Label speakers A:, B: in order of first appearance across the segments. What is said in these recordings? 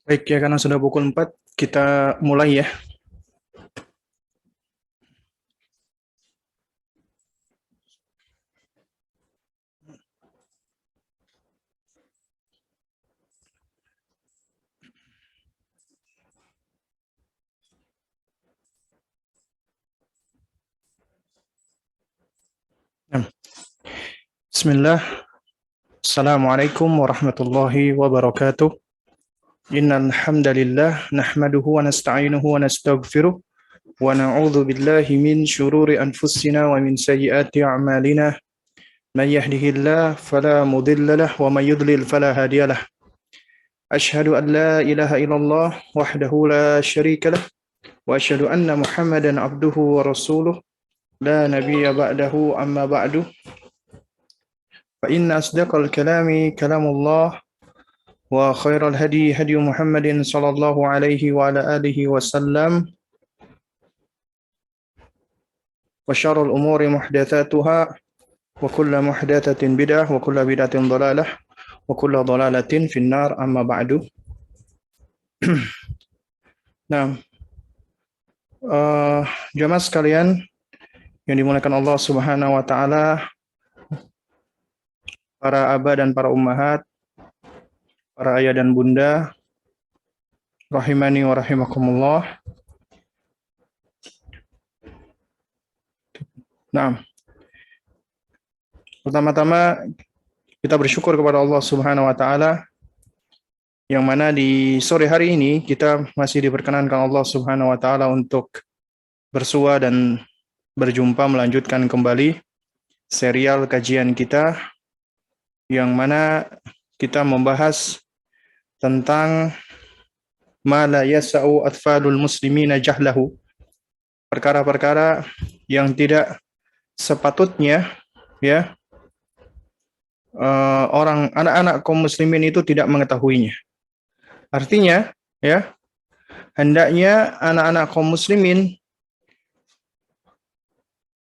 A: Baik ya, karena sudah pukul 4, kita mulai ya. Nah, Bismillah. Assalamualaikum warahmatullahi wabarakatuh. Innal hamdalillah nahmaduhu wa nasta'inuhu wa nastaghfiruh wa na'udzu billahi min syururi anfusina wa min sayyiati a'malina. May yahdihillahu fala mudilla lahu wa may yudlil fala hadiyalah. Asyhadu an la ilaha illallah wahdahu la syarika lah wa asyhadu anna Muhammadan abduhu wa rasuluh la nabiyya ba'dahu amma ba'du. فإن أصدق الكلام كلام الله وخير الهدي هدي محمد صلى الله عليه وعلى آله وسلم وشر الأمور محدثاتها وكل محدثة بدعة وكل بدعة ضلالة وكل ضلالة في النار أما بعد. Nah, jamaah sekalian yang dimuliakan Allah Subhanahu wa taala, para abah dan para ummahat, para ayah dan bunda, rahimani wa rahimakumullah. Nah, pertama-tama kita bersyukur kepada Allah Subhanahu wa taala yang mana di sore hari ini kita masih diperkenankan Allah Subhanahu wa taala untuk bersua dan berjumpa melanjutkan kembali serial kajian kita yang mana kita membahas tentang ma la yasa'u atfalul muslimina jahlahu, perkara-perkara yang tidak sepatutnya ya anak-anak kaum muslimin itu tidak mengetahuinya. Artinya ya, hendaknya anak-anak kaum muslimin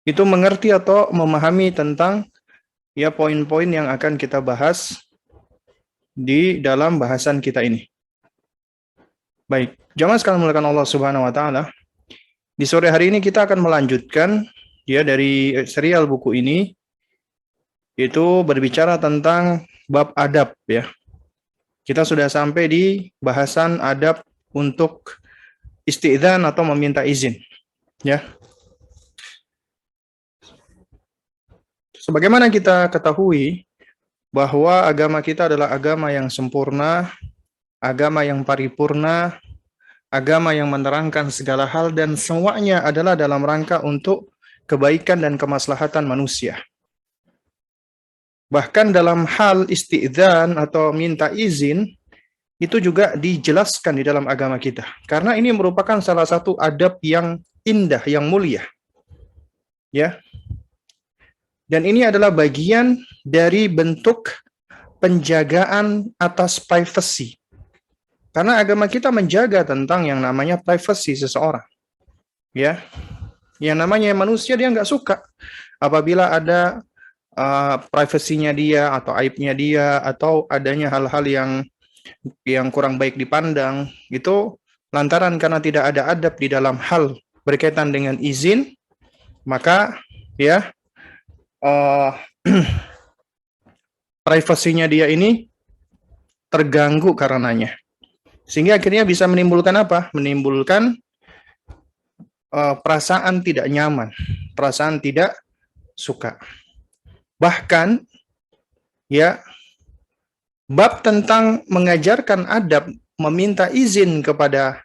A: itu mengerti atau memahami tentang ya poin-poin yang akan kita bahas di dalam bahasan kita ini. Baik, jamaah sekalian muliakan Allah Subhanahu wa taala. Di sore hari ini kita akan melanjutkan ya dari serial buku ini, itu berbicara tentang bab adab ya. Kita sudah sampai di bahasan adab untuk isti'dzan atau meminta izin ya. Sebagaimana kita ketahui bahwa agama kita adalah agama yang sempurna, agama yang paripurna, agama yang menerangkan segala hal dan semuanya adalah dalam rangka untuk kebaikan dan kemaslahatan manusia. Bahkan dalam hal isti'dzan atau minta izin itu juga dijelaskan di dalam agama kita. Karena ini merupakan salah satu adab yang indah, yang mulia. Ya. Dan ini adalah bagian dari bentuk penjagaan atas privacy. Karena agama kita menjaga tentang yang namanya privacy seseorang. Ya. Yang namanya manusia dia nggak suka apabila ada privasinya dia atau aibnya dia atau adanya hal-hal yang kurang baik dipandang, itu lantaran karena tidak ada adab di dalam hal berkaitan dengan izin, maka ya privasinya dia ini terganggu karenanya. Sehingga akhirnya bisa menimbulkan apa? Menimbulkan perasaan tidak nyaman, perasaan tidak suka. Bahkan ya, bab tentang mengajarkan adab, meminta izin kepada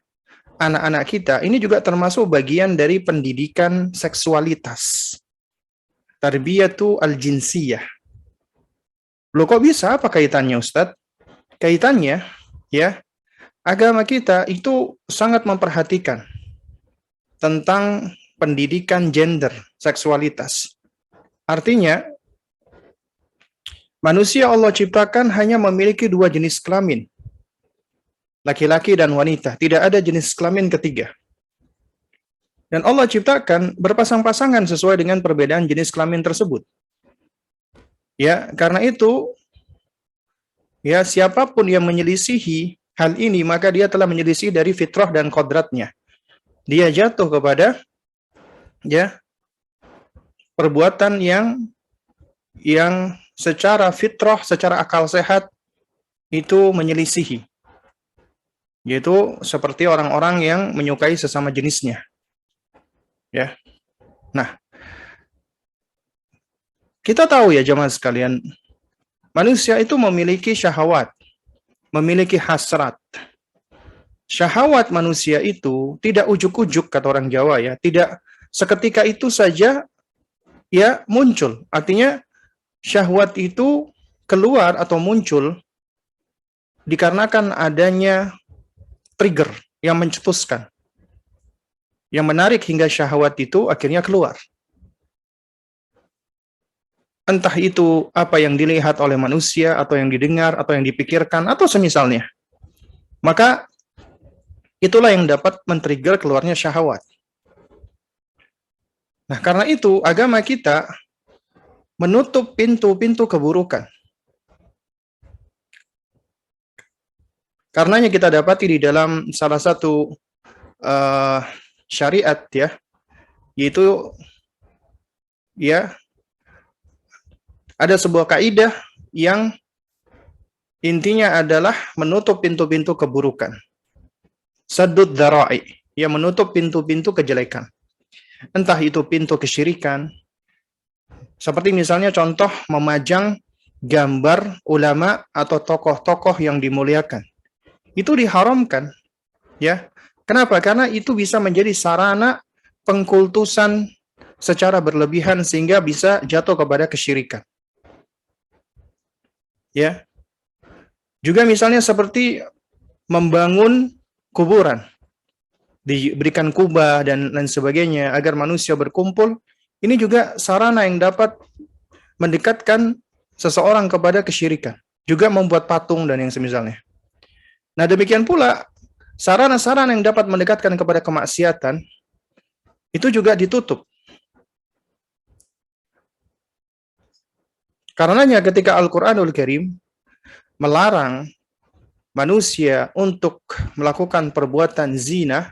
A: anak-anak kita, ini juga termasuk bagian dari pendidikan seksualitas. Tarbiyatu al-jinsiyah. Loh kok bisa? Apa kaitannya Ustadz? Kaitannya, ya, agama kita itu sangat memperhatikan tentang pendidikan gender, seksualitas. Artinya, manusia Allah ciptakan hanya memiliki dua jenis kelamin, laki-laki dan wanita. Tidak ada jenis kelamin ketiga. Dan Allah ciptakan berpasang-pasangan sesuai dengan perbedaan jenis kelamin tersebut. Ya, karena itu, ya siapapun yang menyelisihi hal ini, maka dia telah menyelisih dari fitrah dan kodratnya. Dia jatuh kepada ya perbuatan yang secara fitrah, secara akal sehat itu menyelisihi. Yaitu seperti orang-orang yang menyukai sesama jenisnya. Ya. Nah, kita tahu ya jemaah sekalian, manusia itu memiliki syahwat, memiliki hasrat. Syahwat manusia itu tidak ujuk-ujuk, kata orang Jawa ya, tidak seketika itu saja ya muncul. Artinya syahwat itu keluar atau muncul dikarenakan adanya trigger yang mencetuskan, yang menarik hingga syahwat itu akhirnya keluar. Entah itu apa yang dilihat oleh manusia, atau yang didengar, atau yang dipikirkan, atau semisalnya. Maka itulah yang dapat men-trigger keluarnya syahwat. Nah, karena itu agama kita menutup pintu-pintu keburukan. Karenanya kita dapati di dalam salah satu syariat ya, yaitu ya ada sebuah kaidah yang intinya adalah menutup pintu-pintu keburukan. Saddud dzara'i, ya menutup pintu-pintu kejelekan. Entah itu pintu kesyirikan, seperti misalnya contoh memajang gambar ulama atau tokoh-tokoh yang dimuliakan. Itu diharamkan, ya. Kenapa? Karena itu bisa menjadi sarana pengkultusan secara berlebihan sehingga bisa jatuh kepada kesyirikan. Ya. Juga misalnya seperti membangun kuburan, diberikan kubah dan lain sebagainya agar manusia berkumpul. Ini juga sarana yang dapat mendekatkan seseorang kepada kesyirikan, juga membuat patung dan yang semisalnya. Nah, demikian pula sarana-sarana yang dapat mendekatkan kepada kemaksiatan itu juga ditutup. Karenanya ketika Al-Qur'anul Karim melarang manusia untuk melakukan perbuatan zina,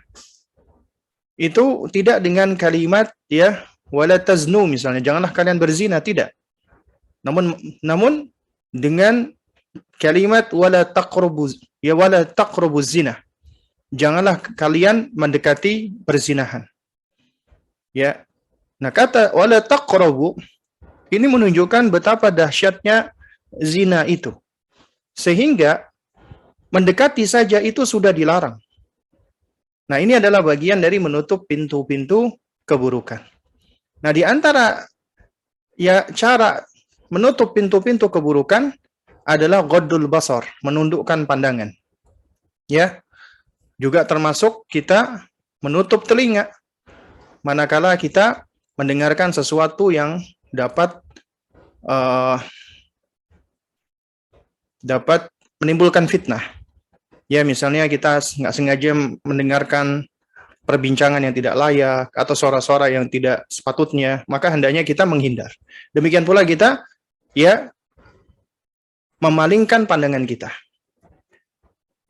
A: itu tidak dengan kalimat ya wala taznu misalnya, janganlah kalian berzina, tidak. Namun dengan kalimat wala taqrabu, ya wala taqrabu zina. Janganlah kalian mendekati perzinahan. Ya. Nah, kata wala taqrabu ini menunjukkan betapa dahsyatnya zina itu. Sehingga mendekati saja itu sudah dilarang. Nah, ini adalah bagian dari menutup pintu-pintu keburukan. Nah, di antara ya cara menutup pintu-pintu keburukan adalah ghaddul basar, menundukkan pandangan. Ya. Juga termasuk kita menutup telinga manakala kita mendengarkan sesuatu yang dapat menimbulkan fitnah. Ya, misalnya kita nggak sengaja mendengarkan perbincangan yang tidak layak atau suara-suara yang tidak sepatutnya, maka hendaknya kita menghindar. Demikian pula kita ya memalingkan pandangan kita.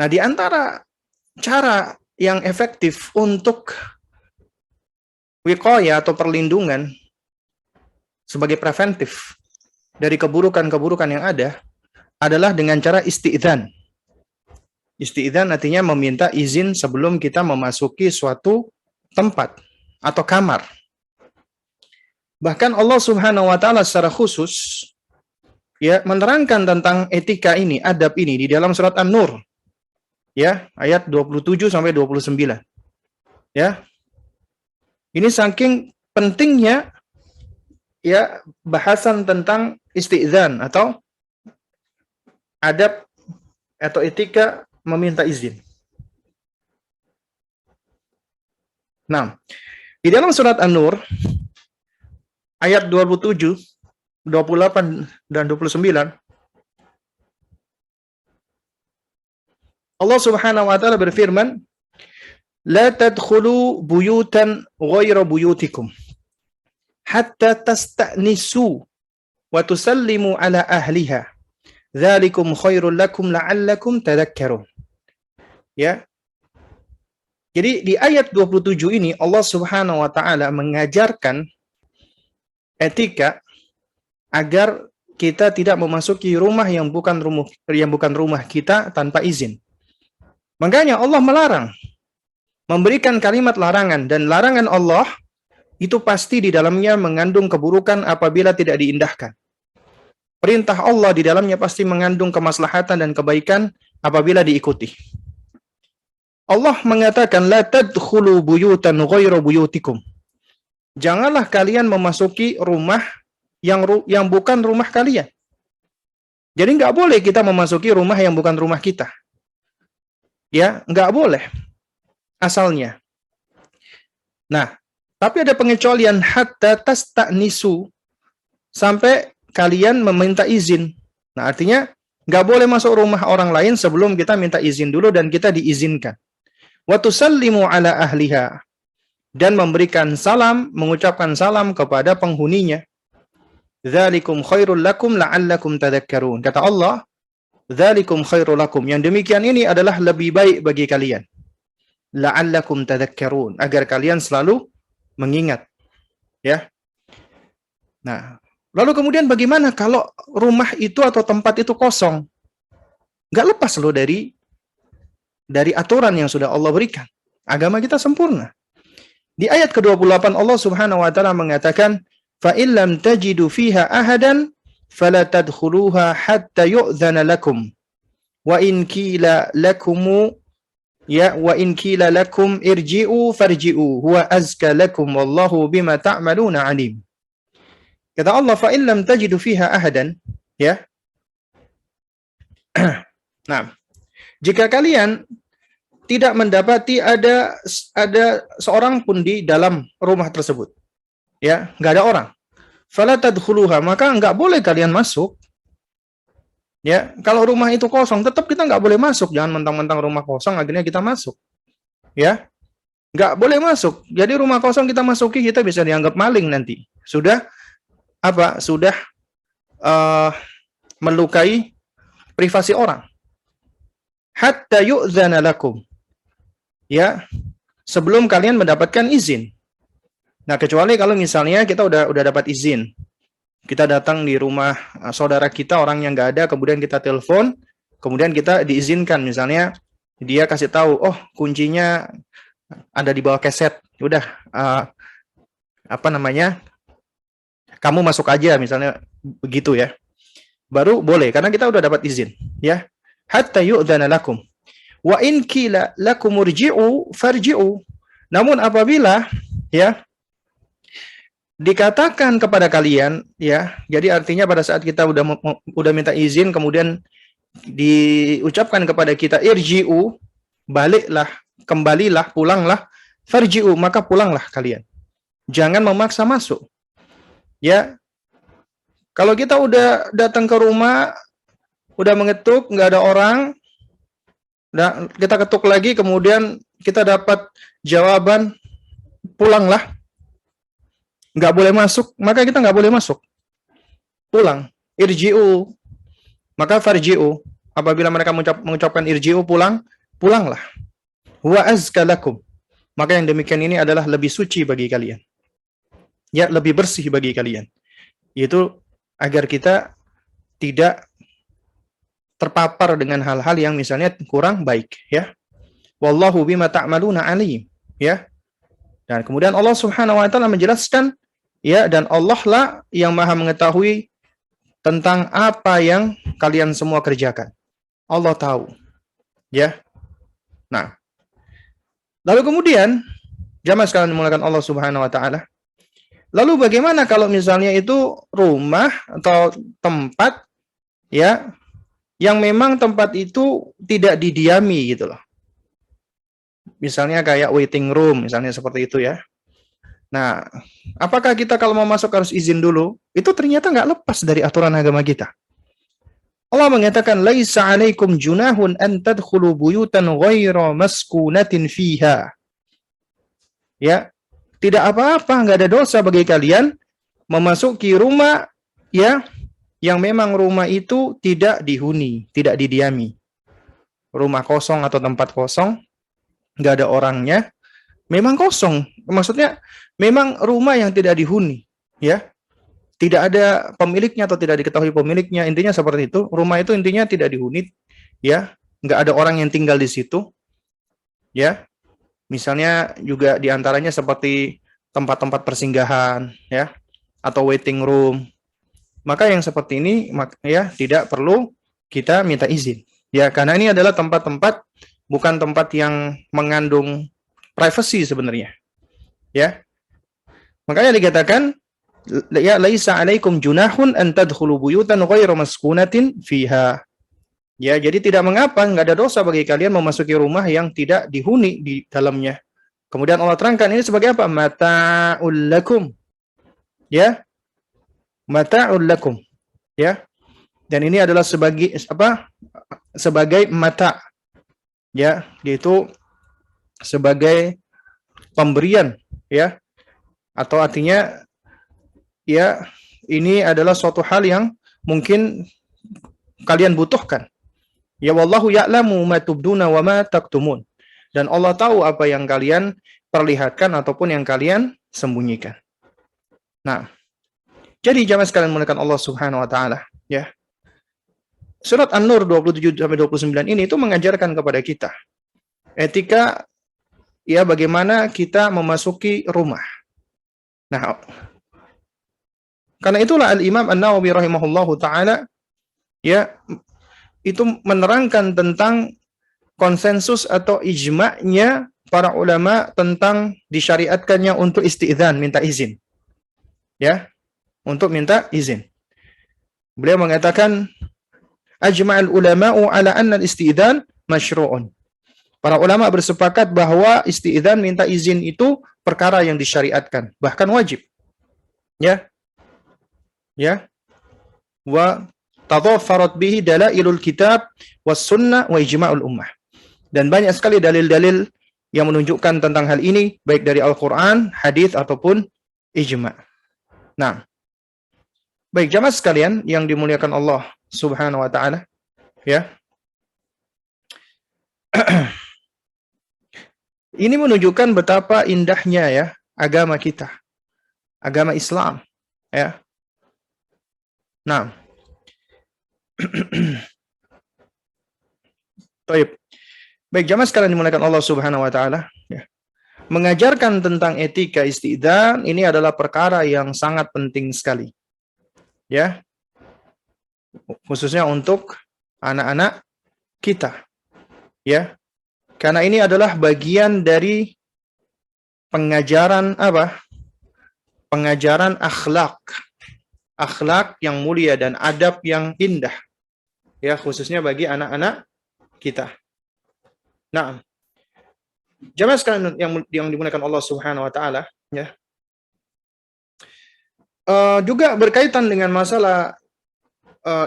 A: Nah, di antara cara yang efektif untuk wiqayah atau perlindungan sebagai preventif dari keburukan-keburukan yang ada adalah dengan cara isti'dzan. Isti'dzan artinya meminta izin sebelum kita memasuki suatu tempat atau kamar. Bahkan Allah Subhanahu wa taala secara khusus ya menerangkan tentang etika ini, adab ini di dalam surat An-Nur. Ya, ayat 27 sampai 29. Ya. Ini saking pentingnya ya bahasan tentang isti'dzan atau adab atau etika meminta izin. Nah, di dalam surat An-Nur ayat 27, 28 dan 29 Allah Subhanahu wa taala berfirman, "La tadkhulu buyutan ghayra buyutikum hatta tasta'nisu wa tusallimu ala ahliha. Dzalikum khairul lakum la'allakum tadhakkarun." Ya. Jadi di ayat 27 ini Allah Subhanahu wa taala mengajarkan etika agar kita tidak memasuki rumah yang bukan rumah kita tanpa izin. Makanya Allah melarang, memberikan kalimat larangan, dan larangan Allah itu pasti di dalamnya mengandung keburukan apabila tidak diindahkan. Perintah Allah di dalamnya pasti mengandung kemaslahatan dan kebaikan apabila diikuti. Allah mengatakan, la tadkhulu buyutan ghairu buyutikum. Janganlah kalian memasuki rumah yang bukan rumah kalian. Jadi nggak boleh kita memasuki rumah yang bukan rumah kita. Ya, nggak boleh asalnya. Nah, tapi ada pengecualian hatta tasta'nisu, sampai kalian meminta izin. Nah, artinya nggak boleh masuk rumah orang lain sebelum kita minta izin dulu dan kita diizinkan. Wa tusallimu ala ahliha, dan memberikan salam, mengucapkan salam kepada penghuninya. Dzalikum khairul lakum la'allakum tadhakkarun. Kata Allah, dzalikum khairul lakum. Yang demikian ini adalah lebih baik bagi kalian. La'allakum tadhakkarun, agar kalian selalu mengingat. Ya. Nah, lalu kemudian bagaimana kalau rumah itu atau tempat itu kosong? Nggak lepas loh dari aturan yang sudah Allah berikan. Agama kita sempurna. Di ayat ke-28 Allah Subhanahu wa taala mengatakan, "Fa in lam tajidu fiha ahadan fala tadkhuluha hatta yu'dzana lakum. Wa in qila lakum irji'u farji'u huwa azka lakum wallahu bima ta'maluna alim." Kata Allah, "Fa in lam tajidu fiha ahadan," ya. Nah, jika kalian tidak mendapati ada seorang pun di dalam rumah tersebut, ya, nggak ada orang, fala tadkhuluha, maka nggak boleh kalian masuk. Ya, kalau rumah itu kosong, tetap kita nggak boleh masuk. Jangan mentang-mentang rumah kosong akhirnya kita masuk. Ya, nggak boleh masuk. Jadi rumah kosong kita masuki, kita bisa dianggap maling nanti. Sudah melukai privasi orang. Hatta yu'dzana lakum. Ya, sebelum kalian mendapatkan izin. Nah, kecuali kalau misalnya kita udah dapat izin. Kita datang di rumah saudara kita, orang yang nggak ada, kemudian kita telepon, kemudian kita diizinkan. Misalnya dia kasih tahu, oh kuncinya ada di bawah keset. Udah, kamu masuk aja, misalnya begitu ya. Baru boleh, karena kita udah dapat izin. Ya, hatta yu'dzana lakum. Wa in qila lakum urji'u farji'u. Namun apabila ya dikatakan kepada kalian, ya, jadi artinya pada saat kita udah minta izin, kemudian diucapkan kepada kita irji'u, baliklah, kembalilah, pulanglah, farji'u, maka pulanglah kalian. Jangan memaksa masuk. Ya. Kalau kita udah datang ke rumah, udah mengetuk, nggak ada orang, nah, kita ketuk lagi, kemudian kita dapat jawaban, pulanglah, nggak boleh masuk, maka kita nggak boleh masuk. Pulang. Irji'u, maka farji'u. Apabila mereka mengucapkan irji'u, pulanglah. Huwa azka lakum. Maka yang demikian ini adalah lebih suci bagi kalian. Ya, lebih bersih bagi kalian. Yaitu agar kita tidak terpapar dengan hal-hal yang misalnya kurang baik, ya. Wallahu bima ta'maluna alim, ya. Dan kemudian Allah Subhanahu wa taala menjelaskan, ya, dan Allah lah yang Maha mengetahui tentang apa yang kalian semua kerjakan. Allah tahu, ya. Nah, lalu kemudian jamaah sekalian dimulakan Allah Subhanahu wa taala. Lalu bagaimana kalau misalnya itu rumah atau tempat, ya, yang memang tempat itu tidak didiami gitu loh. Misalnya kayak waiting room, misalnya seperti itu ya. Nah, apakah kita kalau mau masuk harus izin dulu? Itu ternyata nggak lepas dari aturan agama kita. Allah mengatakan, laisa 'alaikum junahun an tadkhulu buyutan ghaira maskunatin fiha. Ya, tidak apa-apa, nggak ada dosa bagi kalian memasuki rumah, ya, yang memang rumah itu tidak dihuni, tidak didiami. rumah kosong atau tempat kosong, nggak ada orangnya, memang kosong. Maksudnya memang rumah yang tidak dihuni, ya, tidak ada pemiliknya atau tidak diketahui pemiliknya. Intinya seperti itu. Rumah itu intinya tidak dihuni, ya, nggak ada orang yang tinggal di situ, ya. Misalnya juga diantaranya seperti tempat-tempat persinggahan, ya, atau waiting room. Maka yang seperti ini, ya, tidak perlu kita minta izin. Ya, karena ini adalah tempat-tempat, bukan tempat yang mengandung privacy sebenarnya. Ya. Makanya dikatakan, ya, laisa alaikum junahun an tadkhulu buyutan ghairu maskunatin fiha. Ya, jadi tidak mengapa, nggak ada dosa bagi kalian memasuki rumah yang tidak dihuni di dalamnya. Kemudian Allah terangkan ini sebagai apa? Mata'ul lakum. Ya, mata'ul lakum, ya, dan ini adalah sebagai apa, sebagai mata, ya, yaitu sebagai pemberian, ya, atau artinya, ya, ini adalah suatu hal yang mungkin kalian butuhkan, ya, wallahu ya'lamu ma tubduna wa ma taktumun, dan Allah tahu apa yang kalian perlihatkan ataupun yang kalian sembunyikan. Nah, jadi jamaah sekalian menggunakan Allah Subhanahu wa taala, ya. Surat An-Nur 27 sampai 29 ini itu mengajarkan kepada kita etika, ya, bagaimana kita memasuki rumah. Nah, karena itulah Al-Imam An-Nawawi rahimahullahu taala, ya, itu menerangkan tentang konsensus atau ijma'nya para ulama tentang disyariatkannya untuk isti'dzan, minta izin. Ya, untuk minta izin. Beliau mengatakan, ajma'al ulama'u ala anna al-isti'dzan masyru'un. Para ulama bersepakat bahwa isti'dzan, minta izin itu perkara yang disyariatkan, bahkan wajib. Ya. Ya. Wa tadaffarat bihi dalailul kitab was sunnah wa ijma'ul ummah. Dan banyak sekali dalil-dalil yang menunjukkan tentang hal ini, baik dari Al-Qur'an, hadis ataupun ijma'. Nah, baik jamaah sekalian yang dimuliakan Allah Subhanahu wa taala, ya. Ini menunjukkan betapa indahnya, ya, agama kita, agama Islam, ya. Nah, baik jamaah sekalian dimuliakan Allah Subhanahu wa taala, ya. Mengajarkan tentang etika isti'dzan ini adalah perkara yang sangat penting sekali, ya, khususnya untuk anak-anak kita, ya, karena ini adalah bagian dari pengajaran apa? Pengajaran akhlak yang mulia dan adab yang indah, ya, khususnya bagi anak-anak kita. Nah, jamaah sekalian yang dimuliakan Allah Subhanahu wa taala, ya. Juga berkaitan dengan masalah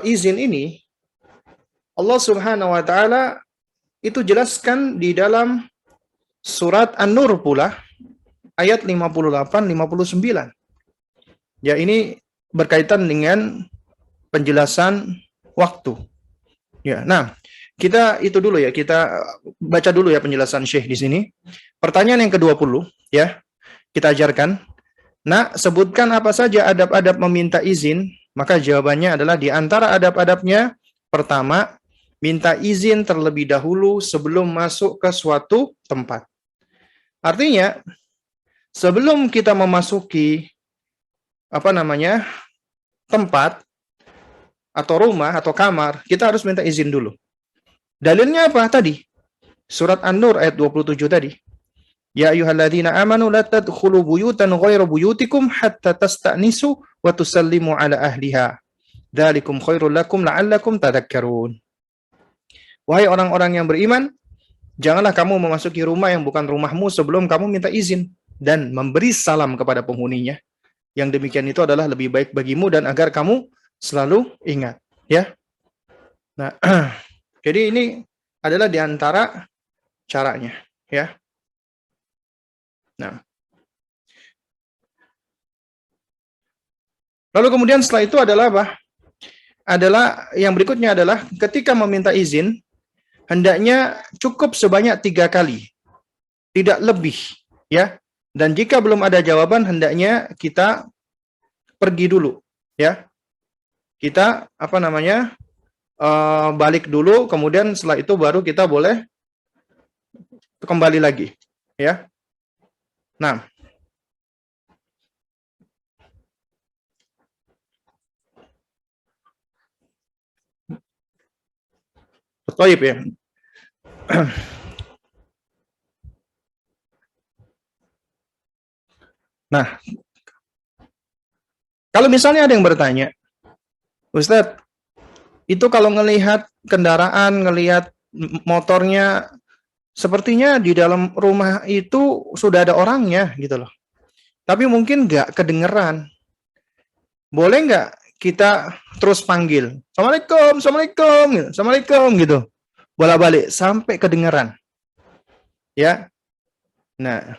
A: izin ini, Allah Subhanahu wa taala itu jelaskan di dalam surat An-Nur pula ayat 58-59. Ya, ini berkaitan dengan penjelasan waktu. Ya, nah, kita itu dulu, ya, kita baca dulu, ya, penjelasan Syekh di sini. Pertanyaan yang ke-20, ya, kita ajarkan. Nah, sebutkan apa saja adab-adab meminta izin. Maka jawabannya adalah di antara adab-adabnya, pertama, minta izin terlebih dahulu sebelum masuk ke suatu tempat. Artinya, sebelum kita memasuki tempat atau rumah atau kamar, kita harus minta izin dulu. Dalilnya apa tadi? Surat An-Nur ayat 27 tadi. Ya ayyuhalladzina amanu la tadkhulu buyutan ghairu buyutikum hatta tasta'nisu wa tusallimu ala ahliha. Dzalikum khairul lakum la'allakum tadhakkarun. Wahai orang-orang yang beriman, janganlah kamu memasuki rumah yang bukan rumahmu sebelum kamu minta izin dan memberi salam kepada penghuninya. Yang demikian itu adalah lebih baik bagimu dan agar kamu selalu ingat, ya. Nah, jadi ini adalah di antara caranya, ya. Nah, lalu kemudian setelah itu adalah apa? Adalah yang berikutnya adalah ketika meminta izin, hendaknya cukup sebanyak 3 kali, tidak lebih, ya. Dan jika belum ada jawaban, hendaknya kita pergi dulu, ya. Kita balik dulu, kemudian setelah itu baru kita boleh kembali lagi, ya. Nah, Thaib ya. Nah, kalau misalnya ada yang bertanya, Ustadz, itu kalau ngelihat kendaraan, ngelihat motornya, sepertinya di dalam rumah itu sudah ada orangnya gitu loh. Tapi mungkin nggak kedengeran. Boleh nggak kita terus panggil, Assalamualaikum, Assalamualaikum, gitu. Assalamualaikum gitu. Bolak-balik sampai kedengeran. Ya. Nah,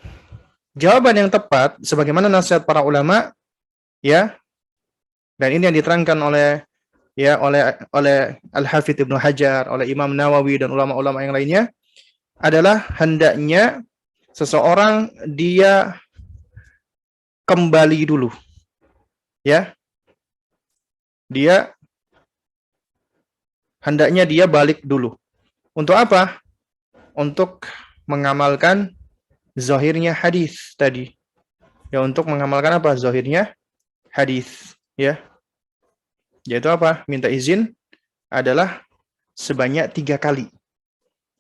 A: jawaban yang tepat sebagaimana nasihat para ulama, ya. Dan ini yang diterangkan oleh Al-Hafidz Ibnu Hajar, oleh Imam Nawawi dan ulama-ulama yang lainnya, adalah hendaknya seseorang dia kembali dulu. Ya. Hendaknya dia balik dulu. Untuk apa? Untuk mengamalkan zahirnya hadis tadi. Ya, untuk mengamalkan apa? Zahirnya hadis, ya. Yaitu apa? Minta izin adalah sebanyak 3 kali.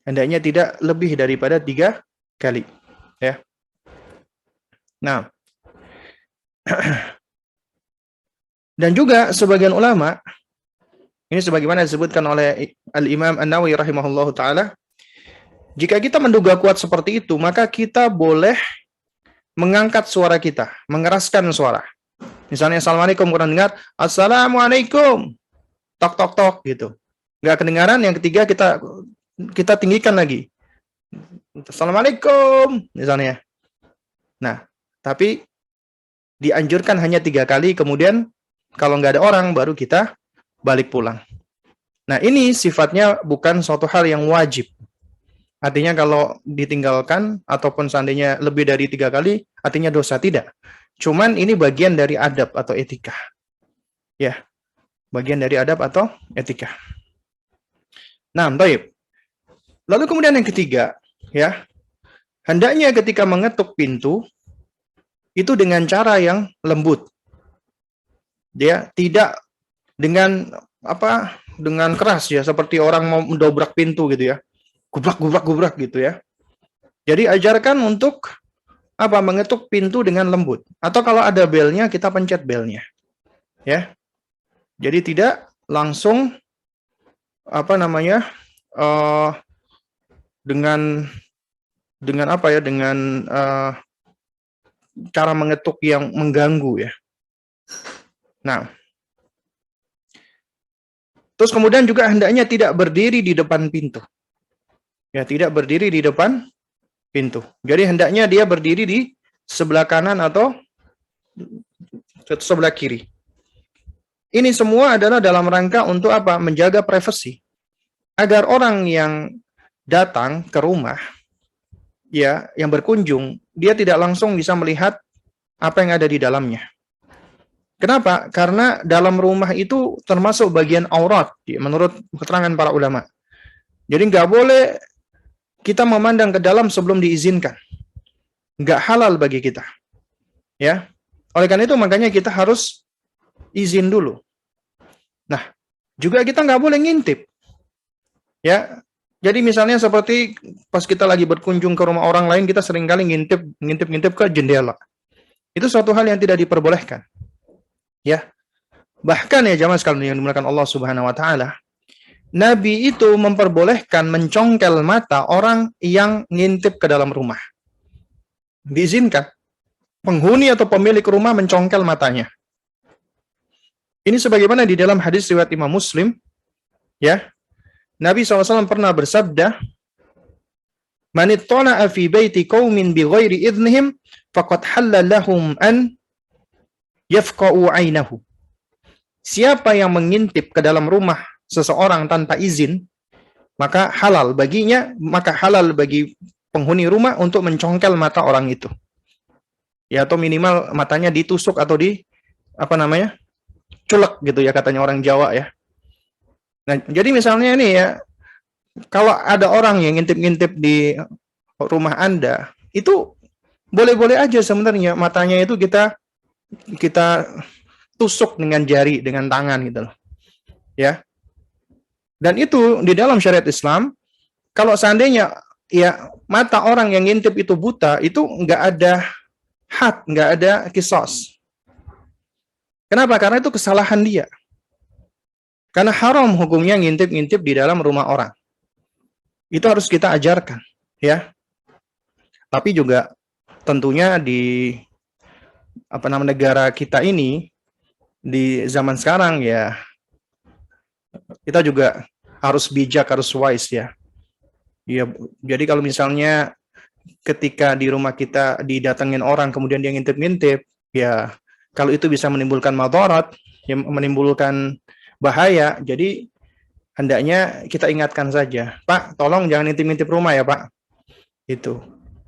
A: Hendaknya tidak lebih daripada 3 kali, ya. Nah, dan juga sebagian ulama, ini sebagaimana disebutkan oleh Al-Imam An-Nawawi rahimahullahu ta'ala, jika kita menduga kuat seperti itu, maka kita boleh mengangkat suara kita, mengeraskan suara. Misalnya Assalamualaikum, kurang dengar, Assalamualaikum, tok tok tok gitu. Nggak kedengaran, yang ketiga kita tinggikan lagi. Assalamualaikum, misalnya. Nah, tapi dianjurkan hanya 3 kali, kemudian kalau nggak ada orang, baru kita balik pulang. Nah, ini sifatnya bukan suatu hal yang wajib. Artinya kalau ditinggalkan, ataupun seandainya lebih dari 3 kali, artinya dosa, tidak. Cuman ini bagian dari adab atau etika. Ya, bagian dari adab atau etika. Nah, baik. Lalu kemudian yang ketiga, ya, hendaknya ketika mengetuk pintu, itu dengan cara yang lembut. Dia tidak dengan dengan keras ya, seperti orang mau mendobrak pintu gitu ya. Gubrak gitu ya. Jadi ajarkan untuk mengetuk pintu dengan lembut. Atau kalau ada belnya, kita pencet belnya. Ya. Jadi tidak langsung dengan cara mengetuk yang mengganggu ya. Nah, terus kemudian juga hendaknya tidak berdiri di depan pintu. Ya, tidak berdiri di depan pintu. Jadi hendaknya dia berdiri di sebelah kanan atau sebelah kiri. Ini semua adalah dalam rangka untuk apa? Menjaga privasi. Agar orang yang datang ke rumah, ya, yang berkunjung, dia tidak langsung bisa melihat apa yang ada di dalamnya. Kenapa? Karena dalam rumah itu termasuk bagian aurat, menurut keterangan para ulama. Jadi nggak boleh kita memandang ke dalam sebelum diizinkan. Nggak halal bagi kita. Ya. Oleh karena itu makanya kita harus izin dulu. Nah, juga kita nggak boleh ngintip. Ya. Jadi misalnya seperti pas kita lagi berkunjung ke rumah orang lain, kita seringkali ngintip ke jendela. Itu suatu hal yang tidak diperbolehkan. Ya. Bahkan ya jamaah sekalian yang dimuliakan Allah Subhanahu wa taala, Nabi itu memperbolehkan mencongkel mata orang yang ngintip ke dalam rumah. Diizinkan penghuni atau pemilik rumah mencongkel matanya. Ini sebagaimana di dalam hadis riwayat Imam Muslim, ya. Nabi SAW pernah bersabda, "Man ittala'a fi baiti qaumin bighairi idznihim faqad halla lahum an yafqa'u 'ainahu." Siapa yang mengintip ke dalam rumah seseorang tanpa izin, maka halal bagi penghuni rumah untuk mencongkel mata orang itu. Ya, atau minimal matanya ditusuk atau culek gitu ya katanya orang Jawa ya. Nah, jadi misalnya ini ya, kalau ada orang yang ngintip-ngintip di rumah Anda, itu boleh-boleh aja sebenarnya matanya itu kita tusuk dengan jari, dengan tangan gitu loh. Ya. Dan itu di dalam syariat Islam, kalau seandainya ya mata orang yang ngintip itu buta, itu nggak ada had, nggak ada kisos. Kenapa? Karena itu kesalahan dia. Karena haram hukumnya ngintip-ngintip di dalam rumah orang. Itu harus kita ajarkan, ya. Tapi juga tentunya di negara kita ini di zaman sekarang ya, kita juga harus bijak, harus wise ya. Ya, jadi kalau misalnya ketika di rumah kita didatengin orang kemudian dia ngintip-ngintip, ya kalau itu bisa menimbulkan madarat, ya, menimbulkan bahaya, jadi hendaknya kita ingatkan saja, Pak, tolong jangan ngintip-ngintip rumah ya Pak. Itu.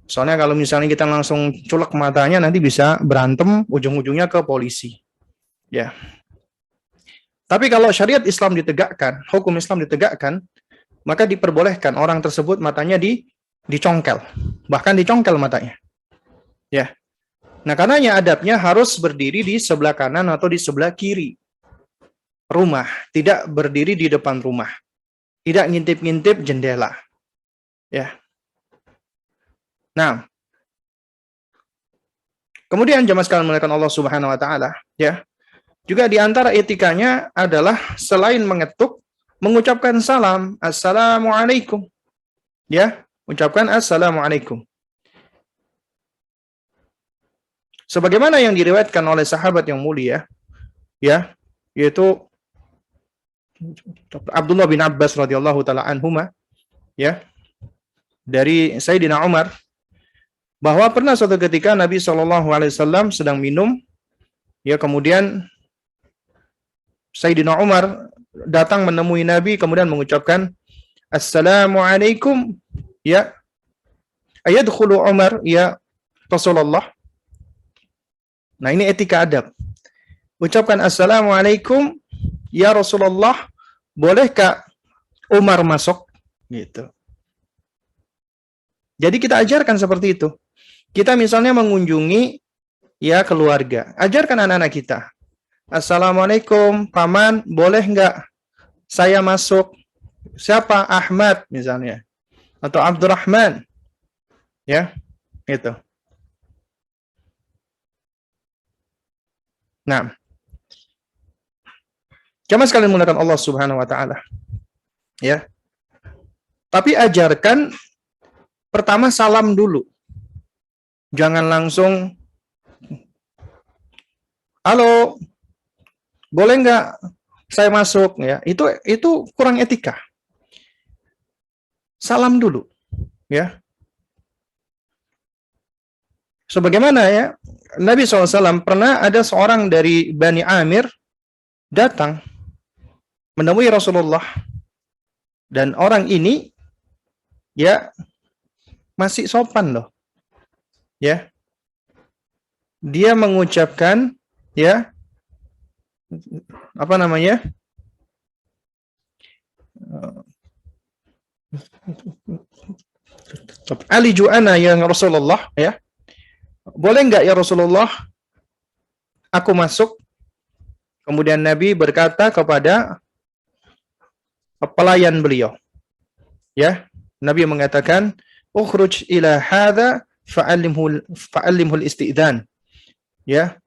A: Soalnya kalau misalnya kita langsung culek matanya nanti bisa berantem, ujung-ujungnya ke polisi. Ya. Tapi kalau syariat Islam ditegakkan, hukum Islam ditegakkan, maka diperbolehkan orang tersebut matanya dicongkel. Bahkan dicongkel matanya. Ya. Nah, karenanya adabnya harus berdiri di sebelah kanan atau di sebelah kiri rumah, tidak berdiri di depan rumah. Tidak ngintip-ngintip jendela. Ya. Nah, kemudian jemaah sekalian muliakan Allah Subhanahu wa taala, ya. Juga di antara etikanya adalah selain mengetuk, mengucapkan salam, assalamualaikum. Ya, ucapkan assalamualaikum. Sebagaimana yang diriwayatkan oleh sahabat yang mulia, ya, yaitu Abdullah bin Abbas radhiyallahu taala anhuma, ya, dari Sayyidina Umar, bahwa pernah suatu ketika Nabi SAW sedang minum, ya, kemudian Sayyidina Umar datang menemui Nabi kemudian mengucapkan assalamualaikum, ya, ayadkhulu Umar ya Rasulullah. Nah, ini etika adab. Ucapkan assalamualaikum ya Rasulullah, bolehkah Umar masuk? Gitu. Jadi kita ajarkan seperti itu. Kita misalnya mengunjungi ya keluarga, ajarkan anak-anak kita. Assalamualaikum, paman, boleh nggak saya masuk? Siapa? Ahmad misalnya, atau Abdurrahman, ya, itu. Nah, jamaah sekalian menggunakan Allah Subhanahu Wa Taala, ya. Tapi ajarkan pertama salam dulu, jangan langsung halo, boleh nggak saya masuk, ya, itu kurang etika. Salam dulu, ya. Sebagaimana ya Nabi SAW pernah ada seorang dari Bani Amir datang menemui Rasulullah, dan orang ini ya masih sopan loh, ya. Dia mengucapkan ya Ali ju'ana ya Rasulullah, ya. Boleh nggak ya Rasulullah aku masuk? Kemudian Nabi berkata kepada pelayan beliau, ya, Nabi mengatakan, ukhruj ila hadza fa'allimhu al-isti'dzan. Ya.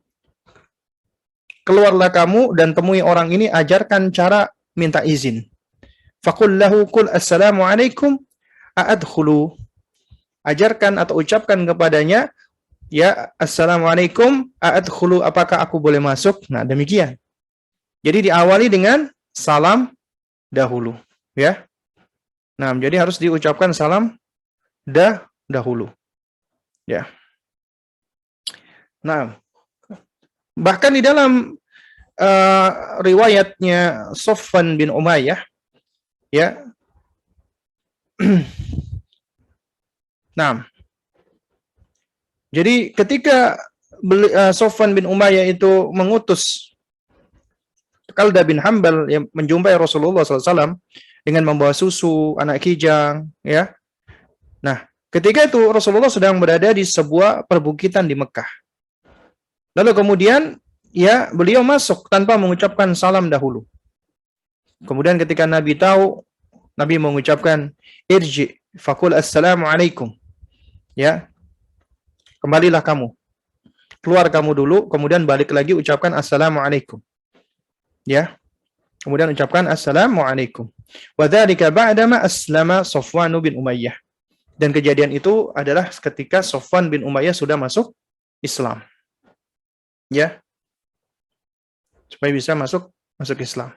A: Keluarlah kamu dan temui orang ini, ajarkan cara minta izin. Faqul lahu qul assalamualaikum a'adkhulu. Ajarkan atau ucapkan kepadanya, ya, assalamualaikum a'adkhulu, apakah aku boleh masuk? Nah, demikian. Jadi diawali dengan salam dahulu, ya. Nah, jadi harus diucapkan salam dahulu, ya. Nah, bahkan di dalam riwayatnya Sofwan bin Umayyah, ya, Nah, jadi ketika Sofwan bin Umayyah itu mengutus Qaldah bin Hambal yang menjumpai Rasulullah SAW dengan membawa susu, anak kijang, ya. Nah, ketika itu Rasulullah sedang berada di sebuah perbukitan di Mekah. Lalu kemudian, ya, beliau masuk tanpa mengucapkan salam dahulu. Kemudian ketika Nabi tahu, Nabi mengucapkan, irji, fakul assalamualaikum. Ya, kembalilah kamu. Keluar kamu dulu, kemudian balik lagi ucapkan assalamualaikum. Ya, kemudian ucapkan assalamualaikum. Wa dzalika ba'dama aslama Safwan bin Umayyah. Dan kejadian itu adalah ketika Safwan bin Umayyah sudah masuk Islam. Ya. Supaya bisa masuk Islam.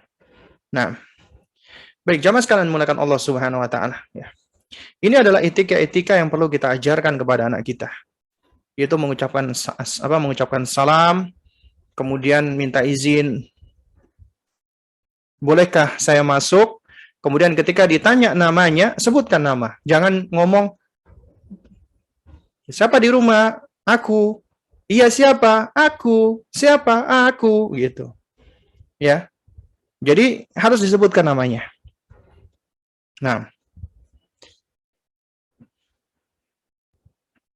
A: Nah, baik, jamaah sekalian mulakan Allah Subhanahu wa taala, ya. Ini adalah etika-etika yang perlu kita ajarkan kepada anak kita. Yaitu mengucapkan salam, kemudian minta izin. Bolehkah saya masuk? Kemudian ketika ditanya namanya, sebutkan nama. Jangan ngomong, siapa di rumah? Aku. Iya, siapa? Aku. Siapa? Aku. Gitu. Ya. Jadi harus disebutkan namanya. Nah.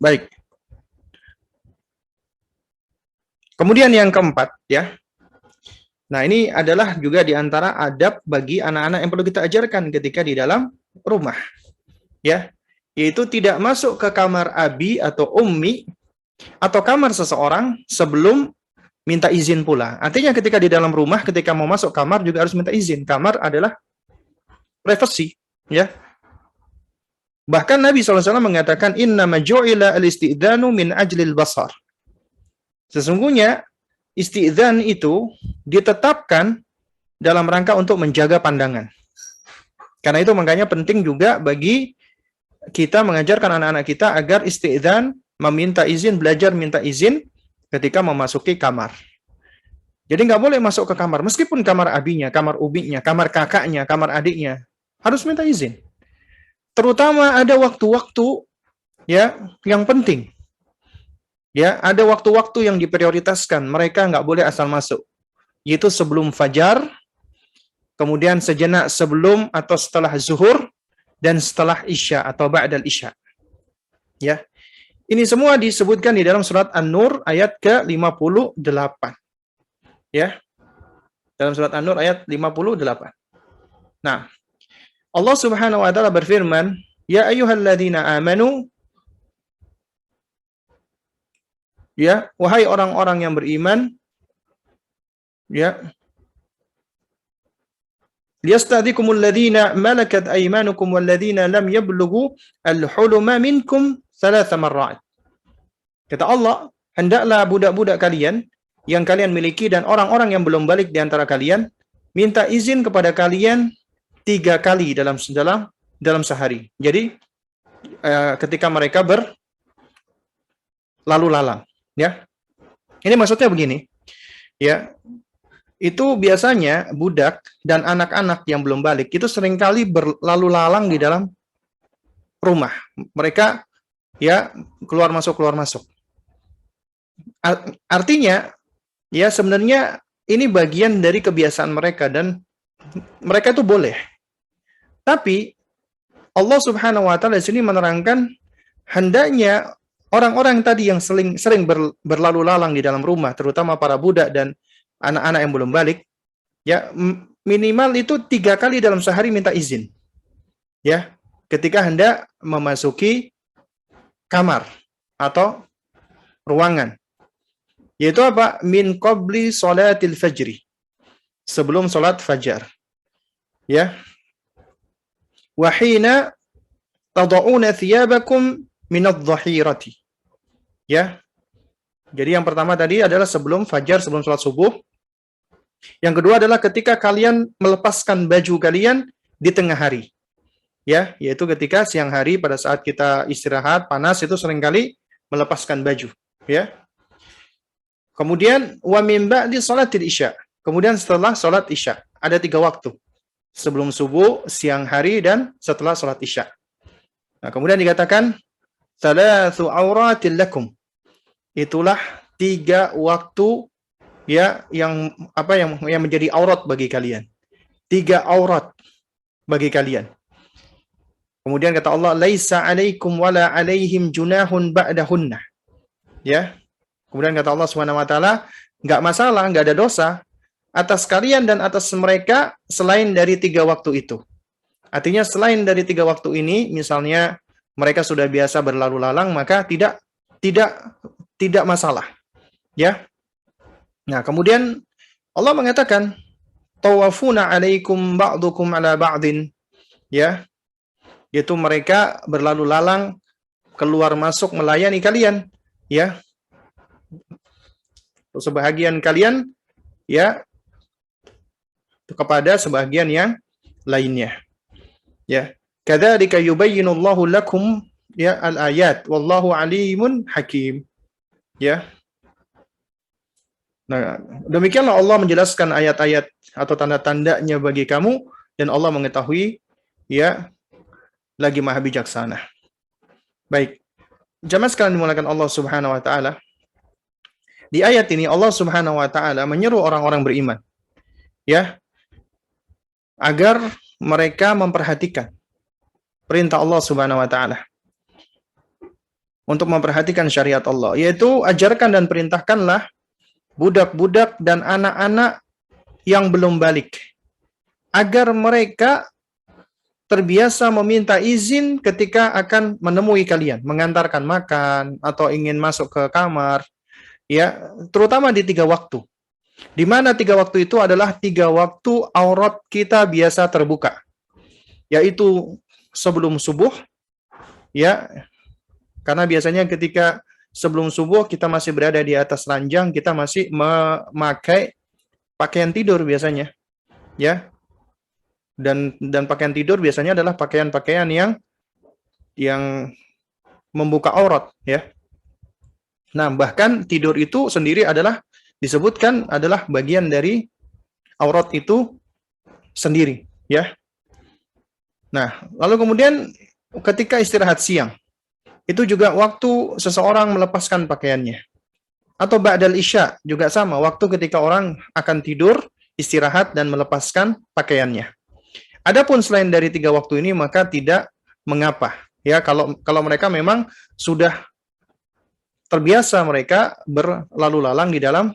A: Baik. Kemudian yang keempat, ya. Nah, ini adalah juga di antara adab bagi anak-anak yang perlu kita ajarkan ketika di dalam rumah. Ya, yaitu tidak masuk ke kamar abi atau ummi atau kamar seseorang sebelum minta izin pula. Artinya ketika di dalam rumah, ketika mau masuk kamar juga harus minta izin. Kamar adalah privasi, ya. Bahkan Nabi SAW mengatakan, innama ju'ila al-istidhanu min ajlil basar. Sesungguhnya istidzan itu ditetapkan dalam rangka untuk menjaga pandangan. Karena itu makanya penting juga bagi kita mengajarkan anak-anak kita agar istidzan, meminta izin, belajar minta izin ketika memasuki kamar. Jadi nggak boleh masuk ke kamar, meskipun kamar abinya, kamar ubinya, kamar kakaknya, kamar adiknya, harus minta izin. Terutama ada waktu-waktu, ya, yang penting. Ya, ada waktu-waktu yang diprioritaskan. Mereka nggak boleh asal masuk. Yaitu sebelum fajar, kemudian sejenak sebelum atau setelah zuhur, dan setelah isya atau ba'dal isya. Ya. Ini semua disebutkan di dalam surat An-Nur ayat ke-58. Ya. Dalam surat An-Nur ayat 58. Nah, Allah Subhanahu wa taala berfirman, "Ya ayyuhalladzina amanu", ya, wahai orang-orang yang beriman, ya, liyasta'dzikumul ladzina malakat aymanukum wal ladzina lam yablughu al-huluma minkum thalatha marrat. Kata Allah, hendaklah budak-budak kalian yang kalian miliki dan orang-orang yang belum balik di antara kalian minta izin kepada kalian 3 kali dalam sehari. Jadi ketika mereka berlalu lalang, ya. Ini maksudnya begini, ya. Itu biasanya budak dan anak-anak yang belum balik itu seringkali berlalu lalang di dalam rumah. Mereka, ya, keluar masuk. Artinya, ya, sebenarnya ini bagian dari kebiasaan mereka dan mereka itu boleh. Tapi Allah Subhanahu wa taala di sini menerangkan hendaknya orang-orang tadi yang sering berlalu lalang di dalam rumah, terutama para budak dan anak-anak yang belum balik, ya, minimal itu 3 kali dalam sehari minta izin. Ya, ketika hendak memasuki kamar atau ruangan. Yaitu apa? Min qabli sholatil fajri. Sebelum sholat fajar. Ya. Wa hina tad'una thiyabakum minadh-dhahirati. Ya. Jadi yang pertama tadi adalah sebelum fajar, sebelum sholat subuh. Yang kedua adalah ketika kalian melepaskan baju kalian di tengah hari. Ya, yaitu ketika siang hari pada saat kita istirahat, panas, itu seringkali melepaskan baju, ya. Kemudian wa min ba'di sholatil isya. Kemudian setelah sholat isya, ada 3 waktu. Sebelum subuh, siang hari, dan setelah sholat isya. Nah, kemudian dikatakan thalathu auratil lakum. Itulah 3 waktu ya yang menjadi aurat bagi kalian. 3 aurat bagi kalian. Kemudian kata Allah, laisa 'alaikum wala 'alaihim junahun ba'dahunna. Ya. Kemudian kata Allah Subhanahu wa taala, enggak masalah, enggak ada dosa atas kalian dan atas mereka selain dari 3 waktu itu. Artinya selain dari 3 waktu ini, misalnya mereka sudah biasa berlalu lalang, maka tidak masalah. Ya. Nah, kemudian Allah mengatakan, tawafuna 'alaikum ba'dukum 'ala ba'din. Ya. Yaitu mereka berlalu lalang keluar masuk melayani kalian, ya. Sebahagian kalian ya kepada sebahagian yang lainnya. Ya. Kadzalika yubayyinullahu lakum ya al-ayat wallahu alimun hakim. Ya. Nah, demikianlah Allah menjelaskan ayat-ayat atau tanda-tandanya bagi kamu dan Allah mengetahui ya lagi maha bijaksana. Baik. Jamaah sekalian dimulakan Allah Subhanahu wa taala. Di ayat ini Allah Subhanahu wa taala menyeru orang-orang beriman ya agar mereka memperhatikan perintah Allah Subhanahu wa taala. Untuk memperhatikan syariat Allah, yaitu ajarkan dan perintahkanlah budak-budak dan anak-anak yang belum balik agar mereka terbiasa meminta izin ketika akan menemui kalian, mengantarkan makan atau ingin masuk ke kamar, ya, terutama di 3 waktu. Di mana 3 waktu itu adalah 3 waktu aurat kita biasa terbuka, yaitu sebelum subuh, ya, karena biasanya ketika sebelum subuh kita masih berada di atas ranjang, kita masih memakai pakaian tidur biasanya, ya. Dan pakaian tidur biasanya adalah pakaian-pakaian yang membuka aurat, ya. Nah, bahkan tidur itu sendiri disebutkan adalah bagian dari aurat itu sendiri, ya. Nah, lalu kemudian ketika istirahat siang, itu juga waktu seseorang melepaskan pakaiannya. Atau ba'dal isya juga sama, waktu ketika orang akan tidur, istirahat dan melepaskan pakaiannya. Adapun selain dari 3 waktu ini maka tidak mengapa, ya, kalau mereka memang sudah terbiasa mereka berlalu lalang di dalam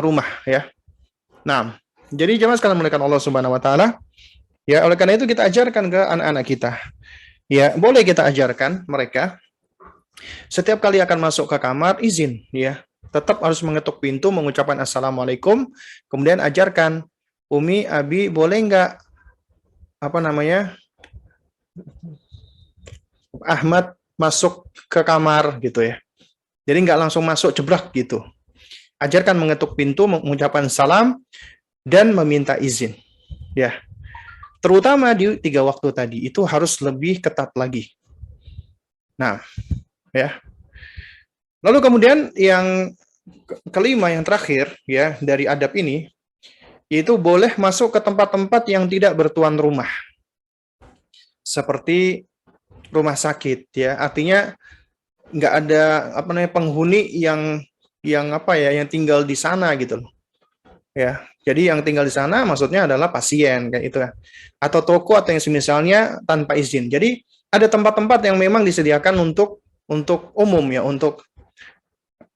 A: rumah, ya. Nah, jadi jemaah sekalian muliakan Allah Subhanahu wa taala, ya, oleh karena itu kita ajarkan ke anak-anak kita. Ya, boleh kita ajarkan mereka setiap kali akan masuk ke kamar izin, ya. Tetap harus mengetuk pintu mengucapkan assalamualaikum, kemudian ajarkan, Umi, Abi, boleh enggak Ahmad masuk ke kamar gitu, ya. Jadi nggak langsung masuk jebrak gitu. Ajarkan mengetuk pintu, mengucapkan salam dan meminta izin. Ya. Terutama di 3 waktu tadi itu harus lebih ketat lagi. Nah, ya. Lalu kemudian yang kelima, yang terakhir ya dari adab ini, yaitu boleh masuk ke tempat-tempat yang tidak bertuan rumah. Seperti rumah sakit, ya. Artinya nggak ada penghuni yang tinggal di sana gitu loh. Ya. Jadi yang tinggal di sana maksudnya adalah pasien kayak itu ya. Atau toko atau yang semisalnya tanpa izin. Jadi ada tempat-tempat yang memang disediakan untuk umum, ya, untuk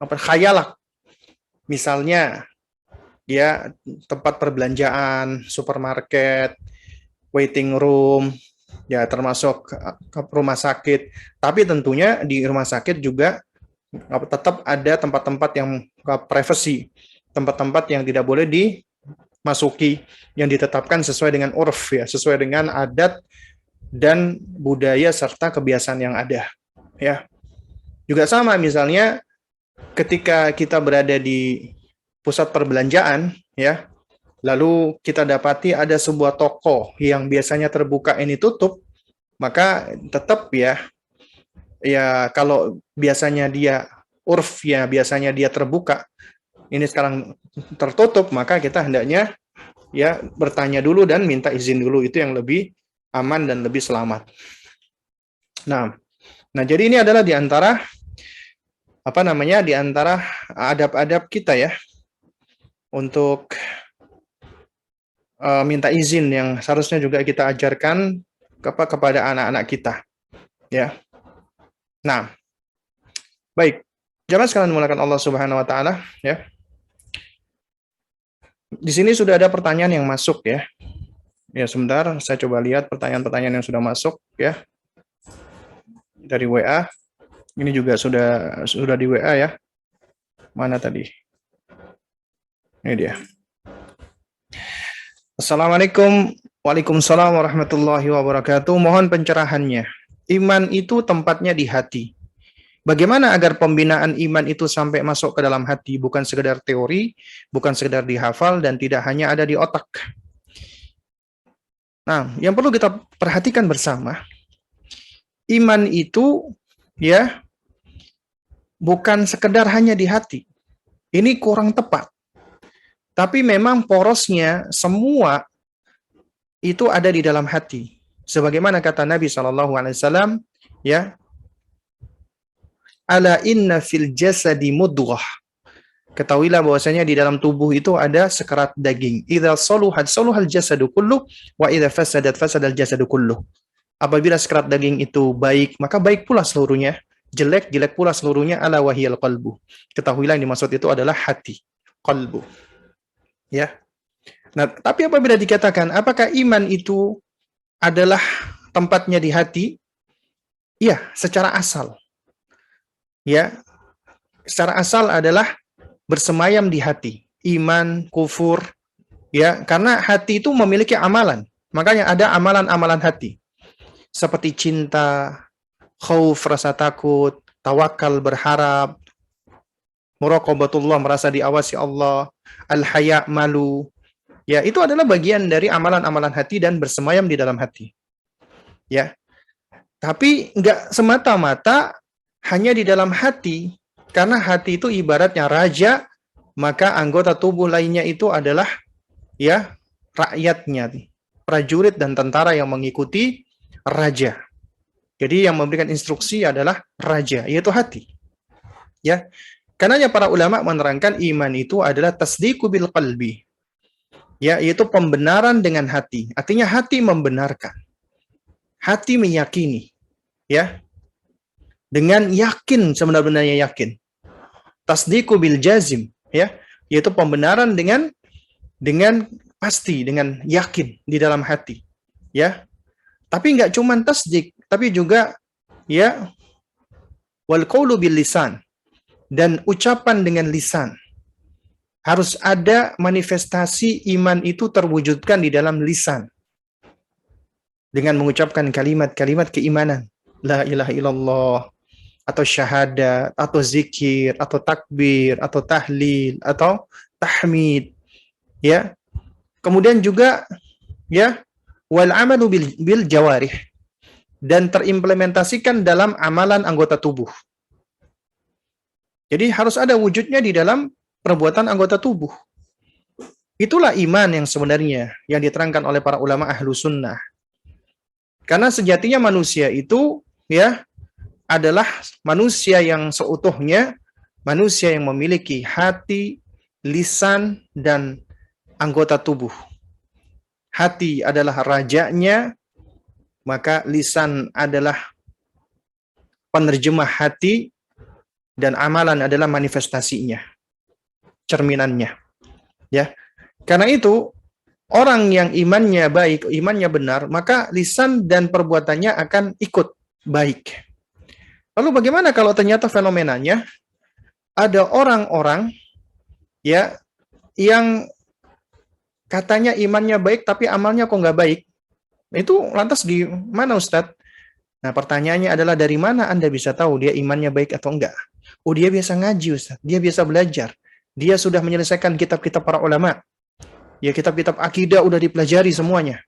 A: khayalak. Misalnya ya tempat perbelanjaan, supermarket, waiting room, ya termasuk ke rumah sakit. Tapi tentunya di rumah sakit juga tetap ada tempat-tempat yang privasi, tempat-tempat yang tidak boleh dimasuki, yang ditetapkan sesuai dengan urf, ya, sesuai dengan adat dan budaya serta kebiasaan yang ada, ya. Juga sama misalnya ketika kita berada di pusat perbelanjaan, ya, lalu kita dapati ada sebuah toko yang biasanya terbuka ini tutup, maka tetap ya kalau biasanya dia urfnya biasanya dia terbuka, ini sekarang tertutup, maka kita hendaknya ya bertanya dulu dan minta izin dulu, itu yang lebih aman dan lebih selamat. Nah, jadi ini adalah di antara di antara adab-adab kita ya untuk minta izin yang seharusnya juga kita ajarkan kepada anak-anak kita ya. Nah, baik. Jamaah sekalian dimulakan Allah Subhanahu wa taala ya. Di sini sudah ada pertanyaan yang masuk ya. Ya, sebentar saya coba lihat pertanyaan-pertanyaan yang sudah masuk ya dari WA. Ini juga sudah di WA ya. Mana tadi? Ini dia. Assalamualaikum. Waalaikumsalam warahmatullahi wabarakatuh. Mohon pencerahannya. Iman itu tempatnya di hati. Bagaimana agar pembinaan iman itu sampai masuk ke dalam hati, bukan sekedar teori, bukan sekedar dihafal, dan tidak hanya ada di otak. Nah, yang perlu kita perhatikan bersama, iman itu ya bukan sekedar hanya di hati. Ini kurang tepat. Tapi memang porosnya semua itu ada di dalam hati. Sebagaimana kata Nabi SAW, ya, ala inna fil jasadi mudghah. Ketahuilah bahwasanya di dalam tubuh itu ada sekerat daging. Idza saluhal jasadu kullu wa idza fasadal jasadu kullu. Apabila sekerat daging itu baik, maka baik pula seluruhnya. Jelek pula seluruhnya. Ala wahiyal qalbu. Ketahuilah yang dimaksud itu adalah hati, qalbu. Ya. Nah, tapi apabila dikatakan apakah iman itu adalah tempatnya di hati? Iya, secara asal. Ya. Secara asal adalah bersemayam di hati. Iman, kufur, ya, karena hati itu memiliki amalan. Makanya ada amalan-amalan hati. Seperti cinta, khauf, rasa takut, tawakal, berharap, muraqabatullah, merasa diawasi Allah, al-haya, malu. Ya, itu adalah bagian dari amalan-amalan hati dan bersemayam di dalam hati. Ya. Tapi enggak semata-mata hanya di dalam hati, karena hati itu ibaratnya raja, maka anggota tubuh lainnya itu adalah ya rakyatnya, prajurit dan tentara yang mengikuti raja. Jadi yang memberikan instruksi adalah raja, yaitu hati. Ya. Karenanya para ulama menerangkan iman itu adalah tasdiqu bil qalbi. Ya, yaitu pembenaran dengan hati. Artinya hati membenarkan. Hati meyakini. Ya. Dengan yakin, sebenar-benarnya yakin. Tasdiqu bil jazim, ya, yaitu pembenaran dengan pasti, dengan yakin di dalam hati. Ya. Tapi enggak cuma tasdik, tapi juga ya wal qaulu bil lisan, dan ucapan dengan lisan. Harus ada manifestasi iman itu terwujudkan di dalam lisan. Dengan mengucapkan kalimat-kalimat keimanan. La ilaha illallah, atau syahadat, atau zikir, atau takbir, atau tahlil, atau tahmid. Ya. Kemudian juga ya wal amalu bil jawarih, dan terimplementasikan dalam amalan anggota tubuh. Jadi harus ada wujudnya di dalam perbuatan anggota tubuh. Itulah iman yang sebenarnya yang diterangkan oleh para ulama ahlu sunnah. Karena sejatinya manusia itu ya adalah manusia yang seutuhnya, manusia yang memiliki hati, lisan, dan anggota tubuh. Hati adalah rajanya, maka lisan adalah penerjemah hati, dan amalan adalah manifestasinya, cerminannya. Ya. Karena itu, orang yang imannya baik, imannya benar, maka lisan dan perbuatannya akan ikut baik. Lalu bagaimana kalau ternyata fenomenanya ada orang-orang ya yang katanya imannya baik tapi amalnya kok nggak baik? Itu lantas di mana, Ustadz? Nah, pertanyaannya adalah dari mana Anda bisa tahu dia imannya baik atau enggak? Oh, dia biasa ngaji, Ustaz. Dia biasa belajar. Dia sudah menyelesaikan kitab-kitab para ulama. Ya, kitab-kitab akidah udah dipelajari semuanya.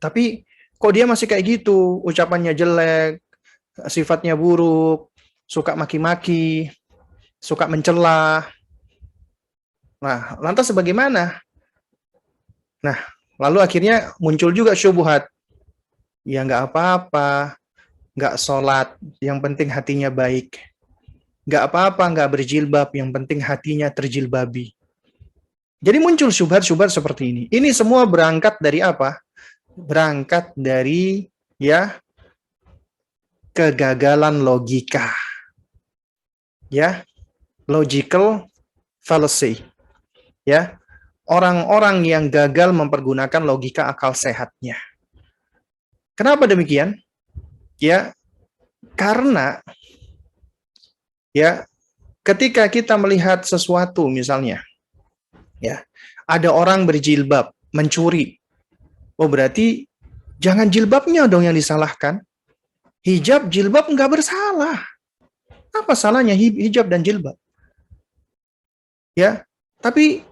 A: Tapi kok dia masih kayak gitu? Ucapannya jelek, sifatnya buruk, suka maki-maki, suka mencela. Nah, lantas bagaimana? Nah, lalu akhirnya muncul juga syubhat. Ya nggak apa-apa. nggak sholat, yang penting hatinya baik. Nggak apa-apa, nggak berjilbab, yang penting hatinya terjilbabi. Jadi muncul syubhat-syubhat seperti ini. Ini semua berangkat dari apa? Berangkat dari ya kegagalan logika. Ya, logical fallacy. Ya, orang-orang yang gagal mempergunakan logika akal sehatnya. Kenapa demikian? Ya, karena ya ketika kita melihat sesuatu misalnya, ya, ada orang berjilbab mencuri. Oh, berarti jangan jilbabnya dong yang disalahkan. Hijab, jilbab nggak bersalah. Apa salahnya hijab dan jilbab? Ya, tapi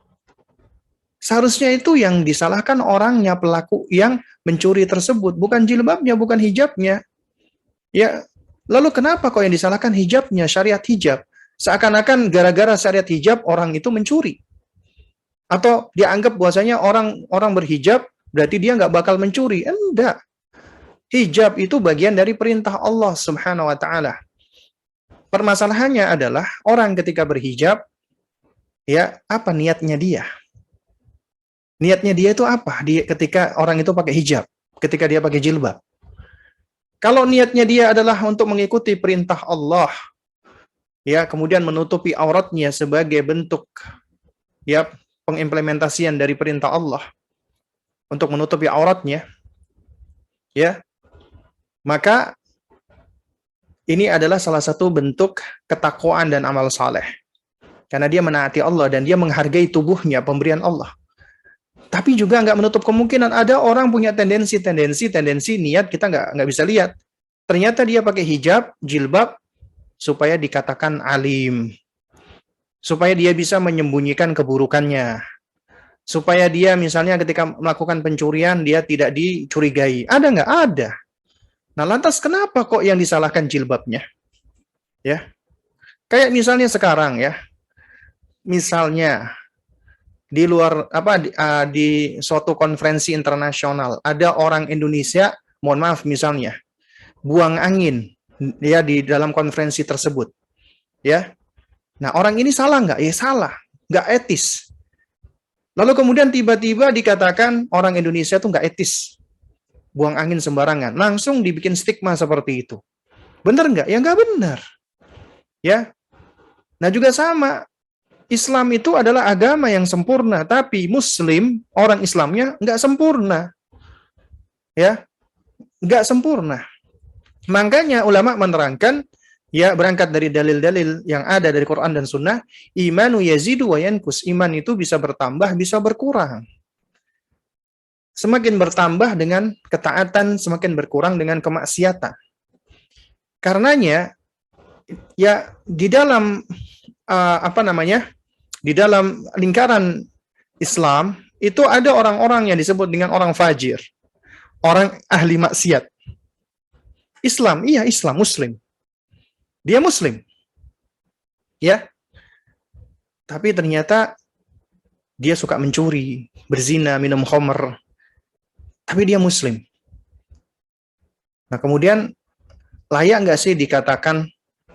A: seharusnya itu yang disalahkan orangnya, pelaku yang mencuri tersebut, bukan jilbabnya, bukan hijabnya. Ya, lalu kenapa kok yang disalahkan hijabnya, syariat hijab? Seakan-akan gara-gara syariat hijab orang itu mencuri. Atau dianggap bahwasanya orang berhijab berarti dia nggak bakal mencuri. Enggak. Hijab itu bagian dari perintah Allah Subhanahu wa taala. Permasalahannya adalah orang ketika berhijab, ya, apa niatnya dia? Niatnya dia itu apa? Dia ketika orang itu pakai hijab, ketika dia pakai jilbab. Kalau niatnya dia adalah untuk mengikuti perintah Allah, ya, kemudian menutupi auratnya sebagai bentuk ya pengimplementasian dari perintah Allah untuk menutupi auratnya, ya, maka ini adalah salah satu bentuk ketakwaan dan amal saleh. Karena dia menaati Allah dan dia menghargai tubuhnya, pemberian Allah. Tapi juga nggak menutup kemungkinan ada orang punya tendensi niat kita nggak bisa lihat. Ternyata dia pakai hijab, jilbab, supaya dikatakan alim. Supaya dia bisa menyembunyikan keburukannya. Supaya dia misalnya ketika melakukan pencurian, dia tidak dicurigai. Ada nggak? Ada. Nah, lantas kenapa kok yang disalahkan jilbabnya? Ya, kayak misalnya sekarang ya, misalnya di luar di suatu konferensi internasional ada orang Indonesia, mohon maaf misalnya, buang angin ya di dalam konferensi tersebut, ya. Nah, orang ini salah nggak? Ya salah, nggak etis. Lalu kemudian tiba-tiba dikatakan orang Indonesia tuh nggak etis, buang angin sembarangan, langsung dibikin stigma seperti itu. Benar nggak? Ya nggak benar. Ya. Nah juga sama, Islam itu adalah agama yang sempurna, tapi Muslim, orang Islamnya nggak sempurna. Ya, nggak sempurna. Makanya ulama menerangkan, ya berangkat dari dalil-dalil yang ada dari Quran dan Sunnah, imanu yazidu wa yankus, iman itu bisa bertambah, bisa berkurang. Semakin bertambah dengan ketaatan, semakin berkurang dengan kemaksiatan. Karenanya, ya di dalam di dalam lingkaran Islam itu ada orang-orang yang disebut dengan orang fajir, orang ahli maksiat. Islam, iya Islam, Muslim. Dia Muslim. Ya. Tapi ternyata dia suka mencuri, berzina, minum khamr. Tapi dia Muslim. Nah, kemudian layak nggak sih dikatakan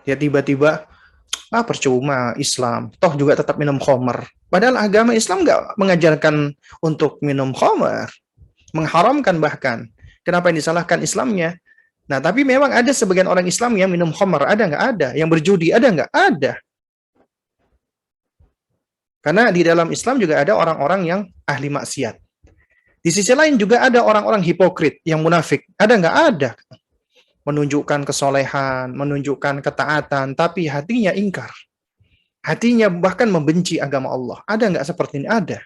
A: ya tiba-tiba percuma Islam, toh juga tetap minum khamr. Padahal agama Islam nggak mengajarkan untuk minum khamr, mengharamkan bahkan. Kenapa yang disalahkan Islamnya? Nah, tapi memang ada sebagian orang Islam yang minum khamr, ada nggak? Ada. Yang berjudi, ada nggak? Ada. Karena di dalam Islam juga ada orang-orang yang ahli maksiat. Di sisi lain juga ada orang-orang hipokrit yang munafik. Ada nggak? Ada. Menunjukkan kesolehan, menunjukkan ketaatan, tapi hatinya ingkar. Hatinya bahkan membenci agama Allah. Ada nggak seperti ini? Ada.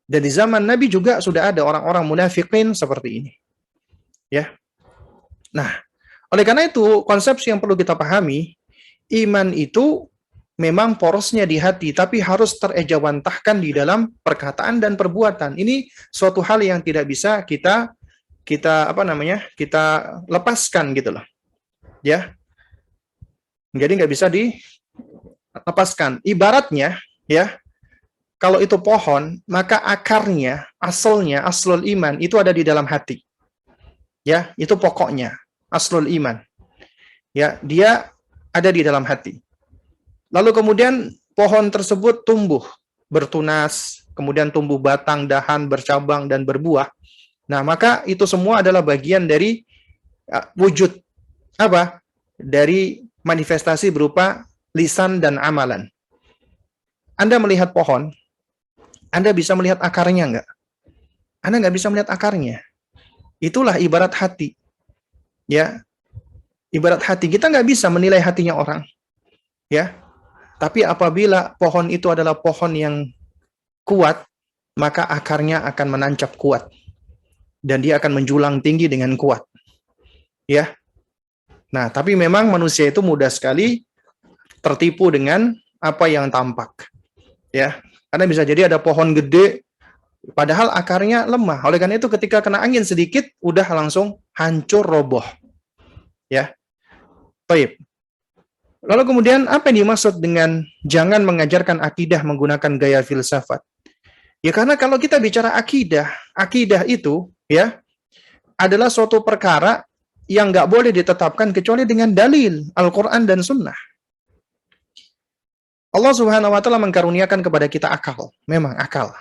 A: Dan di zaman Nabi juga sudah ada orang-orang munafikin seperti ini. Ya. Nah, oleh karena itu, konsepsi yang perlu kita pahami, iman itu memang porosnya di hati, tapi harus terejawantahkan di dalam perkataan dan perbuatan. Ini suatu hal yang tidak bisa kita lepaskan gitu loh, ya. Jadi nggak bisa dilepaskan. Ibaratnya, ya, kalau itu pohon, maka akarnya, aslul iman itu ada di dalam hati, ya, itu pokoknya. aslul iman. Ya, dia ada di dalam hati. Lalu kemudian pohon tersebut tumbuh, bertunas, kemudian tumbuh batang, dahan, bercabang dan berbuah. Nah, maka itu semua adalah bagian dari wujud apa? Dari manifestasi berupa lisan dan amalan. Anda melihat pohon, Anda bisa melihat akarnya enggak? Anda nggak bisa melihat akarnya. Itulah ibarat hati. Ya, ibarat hati. Kita nggak bisa menilai hatinya orang. Ya, tapi apabila pohon itu adalah pohon yang kuat, maka akarnya akan menancap kuat. Dan dia akan menjulang tinggi dengan kuat. Ya. Nah, tapi memang manusia itu mudah sekali tertipu dengan apa yang tampak. Ya. Karena bisa jadi ada pohon gede, padahal akarnya lemah. Oleh karena itu ketika kena angin sedikit, udah langsung hancur, roboh. Ya. Baik. Lalu kemudian apa yang dimaksud dengan jangan mengajarkan akidah menggunakan gaya filsafat? Ya karena kalau kita bicara akidah, akidah itu ya adalah suatu perkara yang nggak boleh ditetapkan kecuali dengan dalil Al-Quran dan Sunnah. Allah Subhanahu Wa Taala mengkaruniakan kepada kita akal, memang akal.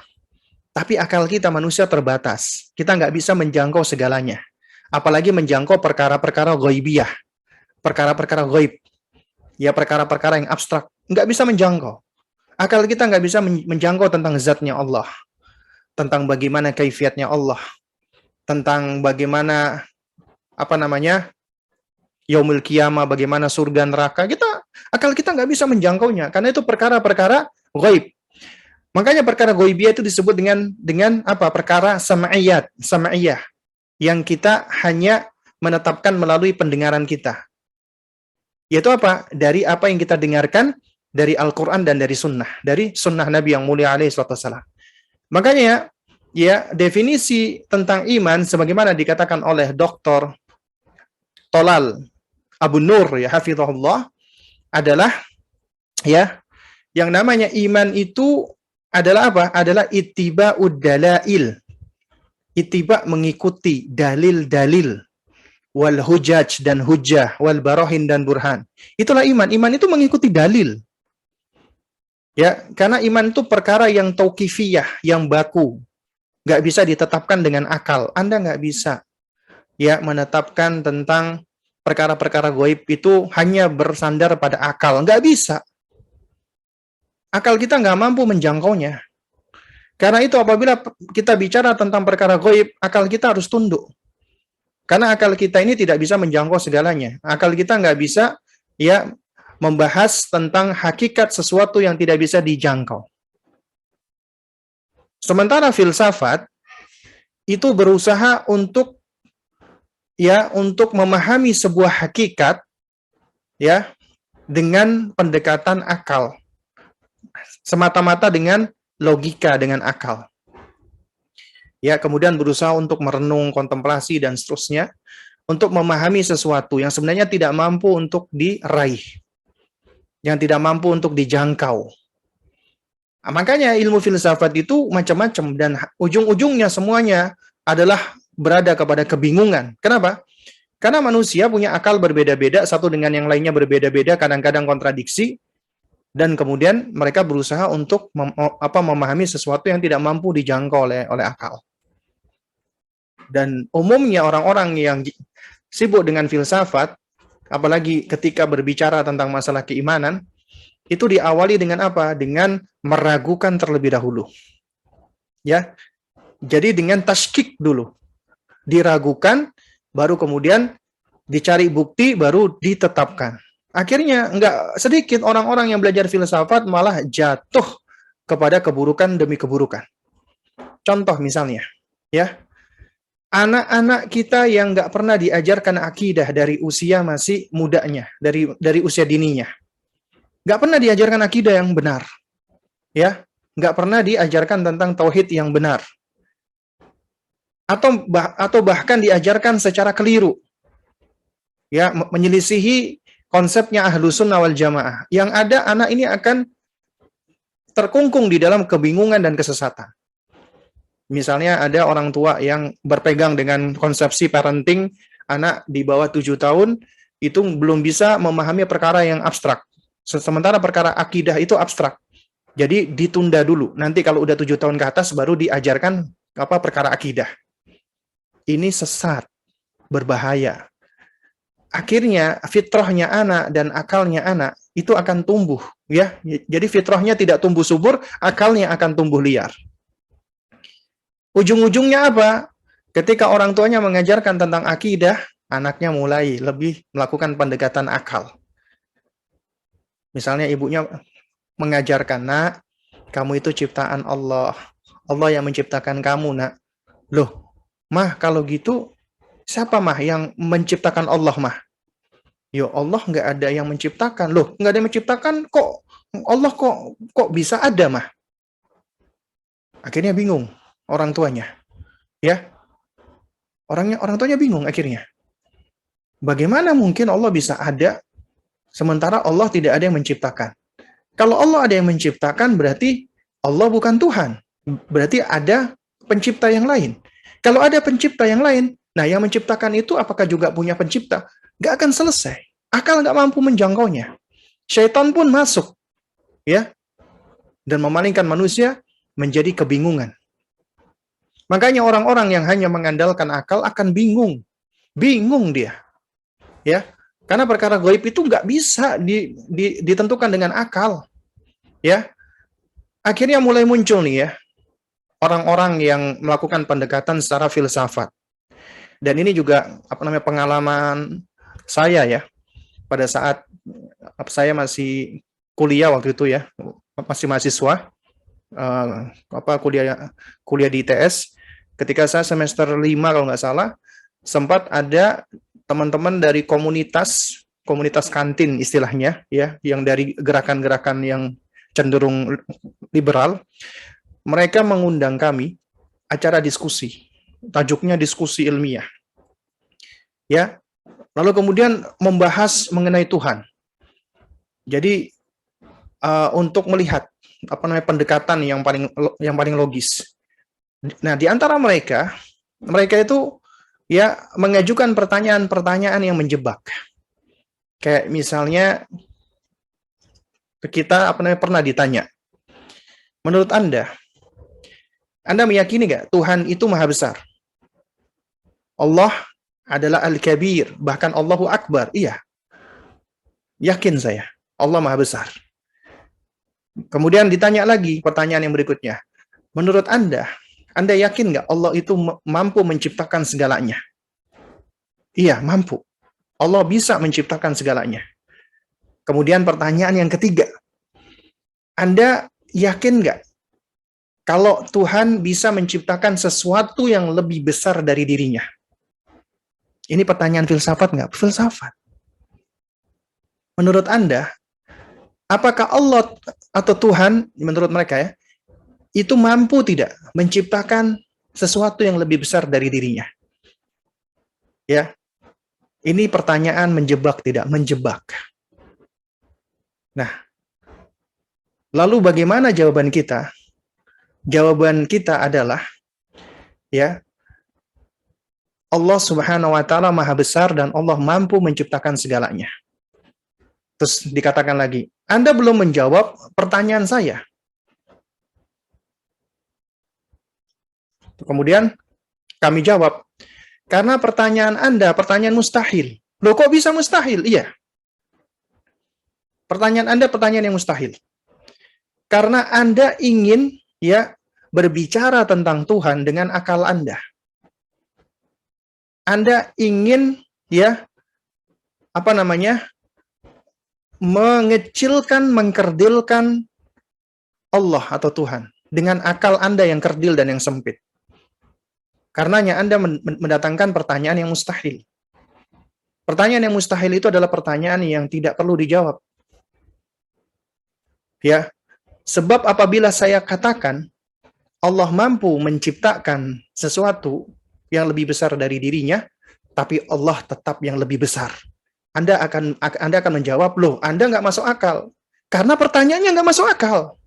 A: Tapi akal kita manusia terbatas. Kita nggak bisa menjangkau segalanya. Apalagi menjangkau perkara-perkara ghaibiyah, perkara-perkara ghaib. Ya perkara-perkara yang abstrak. Nggak bisa menjangkau. Akal kita nggak bisa menjangkau tentang zatnya Allah. Tentang bagaimana kaifiatnya Allah. Tentang bagaimana, yaumul qiyamah, bagaimana surga neraka. Akal kita nggak bisa menjangkaunya. Karena itu perkara-perkara ghaib. Makanya perkara ghaibiyah itu disebut dengan apa? Perkara sam'iyah yang kita hanya menetapkan melalui pendengaran kita. Yaitu apa? Dari apa yang kita dengarkan dari Al-Qur'an dan dari sunnah Nabi yang mulia alaihi wassalam. Makanya ya definisi tentang iman sebagaimana dikatakan oleh Dr. Tolal Abu Nur ya hafizahullah adalah ya yang namanya iman itu adalah apa? Adalah ittiba'ud dalail. Ittiba mengikuti dalil-dalil, wal hujaj dan hujjah, wal barahin dan burhan. Itulah iman. Iman itu mengikuti dalil. Ya, karena iman itu perkara yang tauqifiyah, yang baku. Nggak bisa ditetapkan dengan akal. Anda nggak bisa ya menetapkan tentang perkara-perkara gaib itu hanya bersandar pada akal. Nggak bisa. Akal kita nggak mampu menjangkaunya. Karena itu apabila kita bicara tentang perkara gaib, akal kita harus tunduk. Karena akal kita ini tidak bisa menjangkau segalanya. Akal kita nggak bisa ya membahas tentang hakikat sesuatu yang tidak bisa dijangkau. Sementara filsafat itu berusaha untuk memahami sebuah hakikat ya dengan pendekatan akal. Semata-mata dengan logika, dengan akal. Ya, kemudian berusaha untuk merenung, kontemplasi, dan seterusnya, untuk memahami sesuatu yang sebenarnya tidak mampu untuk diraih, yang tidak mampu untuk dijangkau. Nah, makanya ilmu filsafat itu macam-macam, dan ujung-ujungnya semuanya adalah berada kepada kebingungan. Kenapa? Karena manusia punya akal berbeda-beda, satu dengan yang lainnya berbeda-beda, kadang-kadang kontradiksi, dan kemudian mereka berusaha untuk memahami sesuatu yang tidak mampu dijangkau oleh akal. Dan umumnya orang-orang yang sibuk dengan filsafat, apalagi ketika berbicara tentang masalah keimanan, itu diawali dengan apa? Dengan meragukan terlebih dahulu. Ya. Jadi dengan tashkik dulu. Diragukan, baru kemudian dicari bukti, baru ditetapkan. Akhirnya enggak sedikit orang-orang yang belajar filsafat malah jatuh kepada keburukan demi keburukan. Contoh misalnya, ya. Anak-anak kita yang nggak pernah diajarkan akidah dari usia masih mudanya, dari usia dininya. Nggak pernah diajarkan akidah yang benar. Ya, nggak pernah diajarkan tentang tauhid yang benar. Atau bahkan diajarkan secara keliru. Ya, menyelisihi konsepnya Ahlus Sunnah wal Jamaah. Yang ada anak ini akan terkungkung di dalam kebingungan dan kesesatan. Misalnya ada orang tua yang berpegang dengan konsepsi parenting anak di bawah 7 tahun itu belum bisa memahami perkara yang abstrak. Sementara perkara akidah itu abstrak. Jadi ditunda dulu. Nanti kalau udah 7 tahun ke atas baru diajarkan perkara akidah. Ini sesat, berbahaya. Akhirnya fitrahnya anak dan akalnya anak itu akan tumbuh, ya. Jadi fitrahnya tidak tumbuh subur, akalnya akan tumbuh liar. Ujung-ujungnya apa? Ketika orang tuanya mengajarkan tentang akidah, anaknya mulai lebih melakukan pendekatan akal. Misalnya ibunya mengajarkan, nak, kamu itu ciptaan Allah. Allah yang menciptakan kamu, nak. Loh, mah kalau gitu, siapa mah yang menciptakan Allah, mah? Ya Allah nggak ada yang menciptakan. Loh, nggak ada yang menciptakan, kok Allah kok bisa ada, mah? Akhirnya bingung orang tuanya. Ya, orang tuanya bingung akhirnya. Bagaimana mungkin Allah bisa ada sementara Allah tidak ada yang menciptakan? Kalau Allah ada yang menciptakan berarti Allah bukan Tuhan. Berarti ada pencipta yang lain. Kalau ada pencipta yang lain, nah yang menciptakan itu apakah juga punya pencipta? Gak akan selesai. Akal gak mampu menjangkaunya. Syaitan pun masuk, ya, dan memalingkan manusia menjadi kebingungan. Makanya orang-orang yang hanya mengandalkan akal akan bingung. Bingung dia. Ya, karena perkara gaib itu nggak bisa ditentukan dengan akal. Ya, akhirnya mulai muncul nih ya, orang-orang yang melakukan pendekatan secara filsafat. Dan ini juga pengalaman saya ya, pada saat saya masih kuliah waktu itu ya, masih mahasiswa, kuliah di ITS. Ketika saya semester 5 kalau nggak salah, sempat ada teman-teman dari komunitas kantin istilahnya ya, yang dari gerakan-gerakan yang cenderung liberal, mereka mengundang kami acara diskusi, tajuknya diskusi ilmiah. Ya, lalu kemudian membahas mengenai Tuhan. Jadi untuk melihat pendekatan yang paling logis. Nah, di antara mereka itu ya mengajukan pertanyaan-pertanyaan yang menjebak. Kayak misalnya kita pernah ditanya, menurut Anda meyakini nggak Tuhan itu maha besar? Allah adalah Al-Kabir, bahkan Allahu Akbar. Iya, yakin saya, Allah maha besar. Kemudian ditanya lagi pertanyaan yang berikutnya, menurut Anda yakin nggak Allah itu mampu menciptakan segalanya? Iya, mampu. Allah bisa menciptakan segalanya. Kemudian pertanyaan yang ketiga, Anda yakin nggak kalau Tuhan bisa menciptakan sesuatu yang lebih besar dari dirinya? Ini pertanyaan filsafat nggak? Filsafat. Menurut Anda, apakah Allah atau Tuhan, menurut mereka ya, itu mampu tidak menciptakan sesuatu yang lebih besar dari dirinya? Ya, ini pertanyaan menjebak tidak? Menjebak. Nah, lalu bagaimana jawaban kita? Jawaban kita adalah, ya, Allah Subhanahu wa Ta'ala maha besar dan Allah mampu menciptakan segalanya. Terus dikatakan lagi, Anda belum menjawab pertanyaan saya. Kemudian kami jawab, karena pertanyaan Anda pertanyaan mustahil. Loh, kok bisa mustahil? Iya. Pertanyaan Anda pertanyaan yang mustahil. Karena Anda ingin ya berbicara tentang Tuhan dengan akal Anda. Anda ingin ya mengecilkan, mengkerdilkan Allah atau Tuhan dengan akal Anda yang kerdil dan yang sempit. Karenanya Anda mendatangkan pertanyaan yang mustahil. Pertanyaan yang mustahil itu adalah pertanyaan yang tidak perlu dijawab. Ya, sebab apabila saya katakan Allah mampu menciptakan sesuatu yang lebih besar dari dirinya, tapi Allah tetap yang lebih besar, Anda akan menjawab, loh, Anda nggak masuk akal. Karena pertanyaannya nggak masuk akal.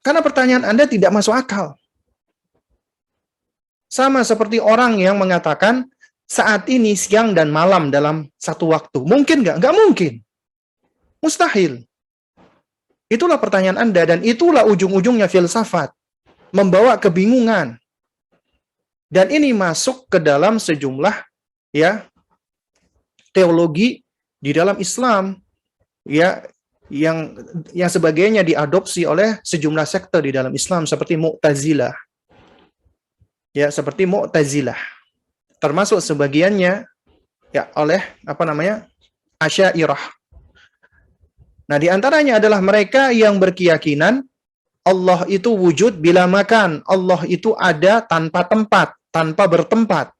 A: Karena pertanyaan Anda tidak masuk akal. Sama seperti orang yang mengatakan saat ini siang dan malam dalam satu waktu. Mungkin nggak? Nggak mungkin. Mustahil. Itulah pertanyaan Anda, dan itulah ujung-ujungnya filsafat. Membawa kebingungan. Dan ini masuk ke dalam sejumlah ya teologi di dalam Islam ya yang sebagainya diadopsi oleh sejumlah sekte di dalam Islam seperti Mu'tazilah. Ya, seperti Mu'tazilah. Termasuk sebagiannya ya oleh Asy'ariyah. Nah, di antaranya adalah mereka yang berkeyakinan Allah itu wujud bila makan. Allah itu ada tanpa tempat, tanpa bertempat.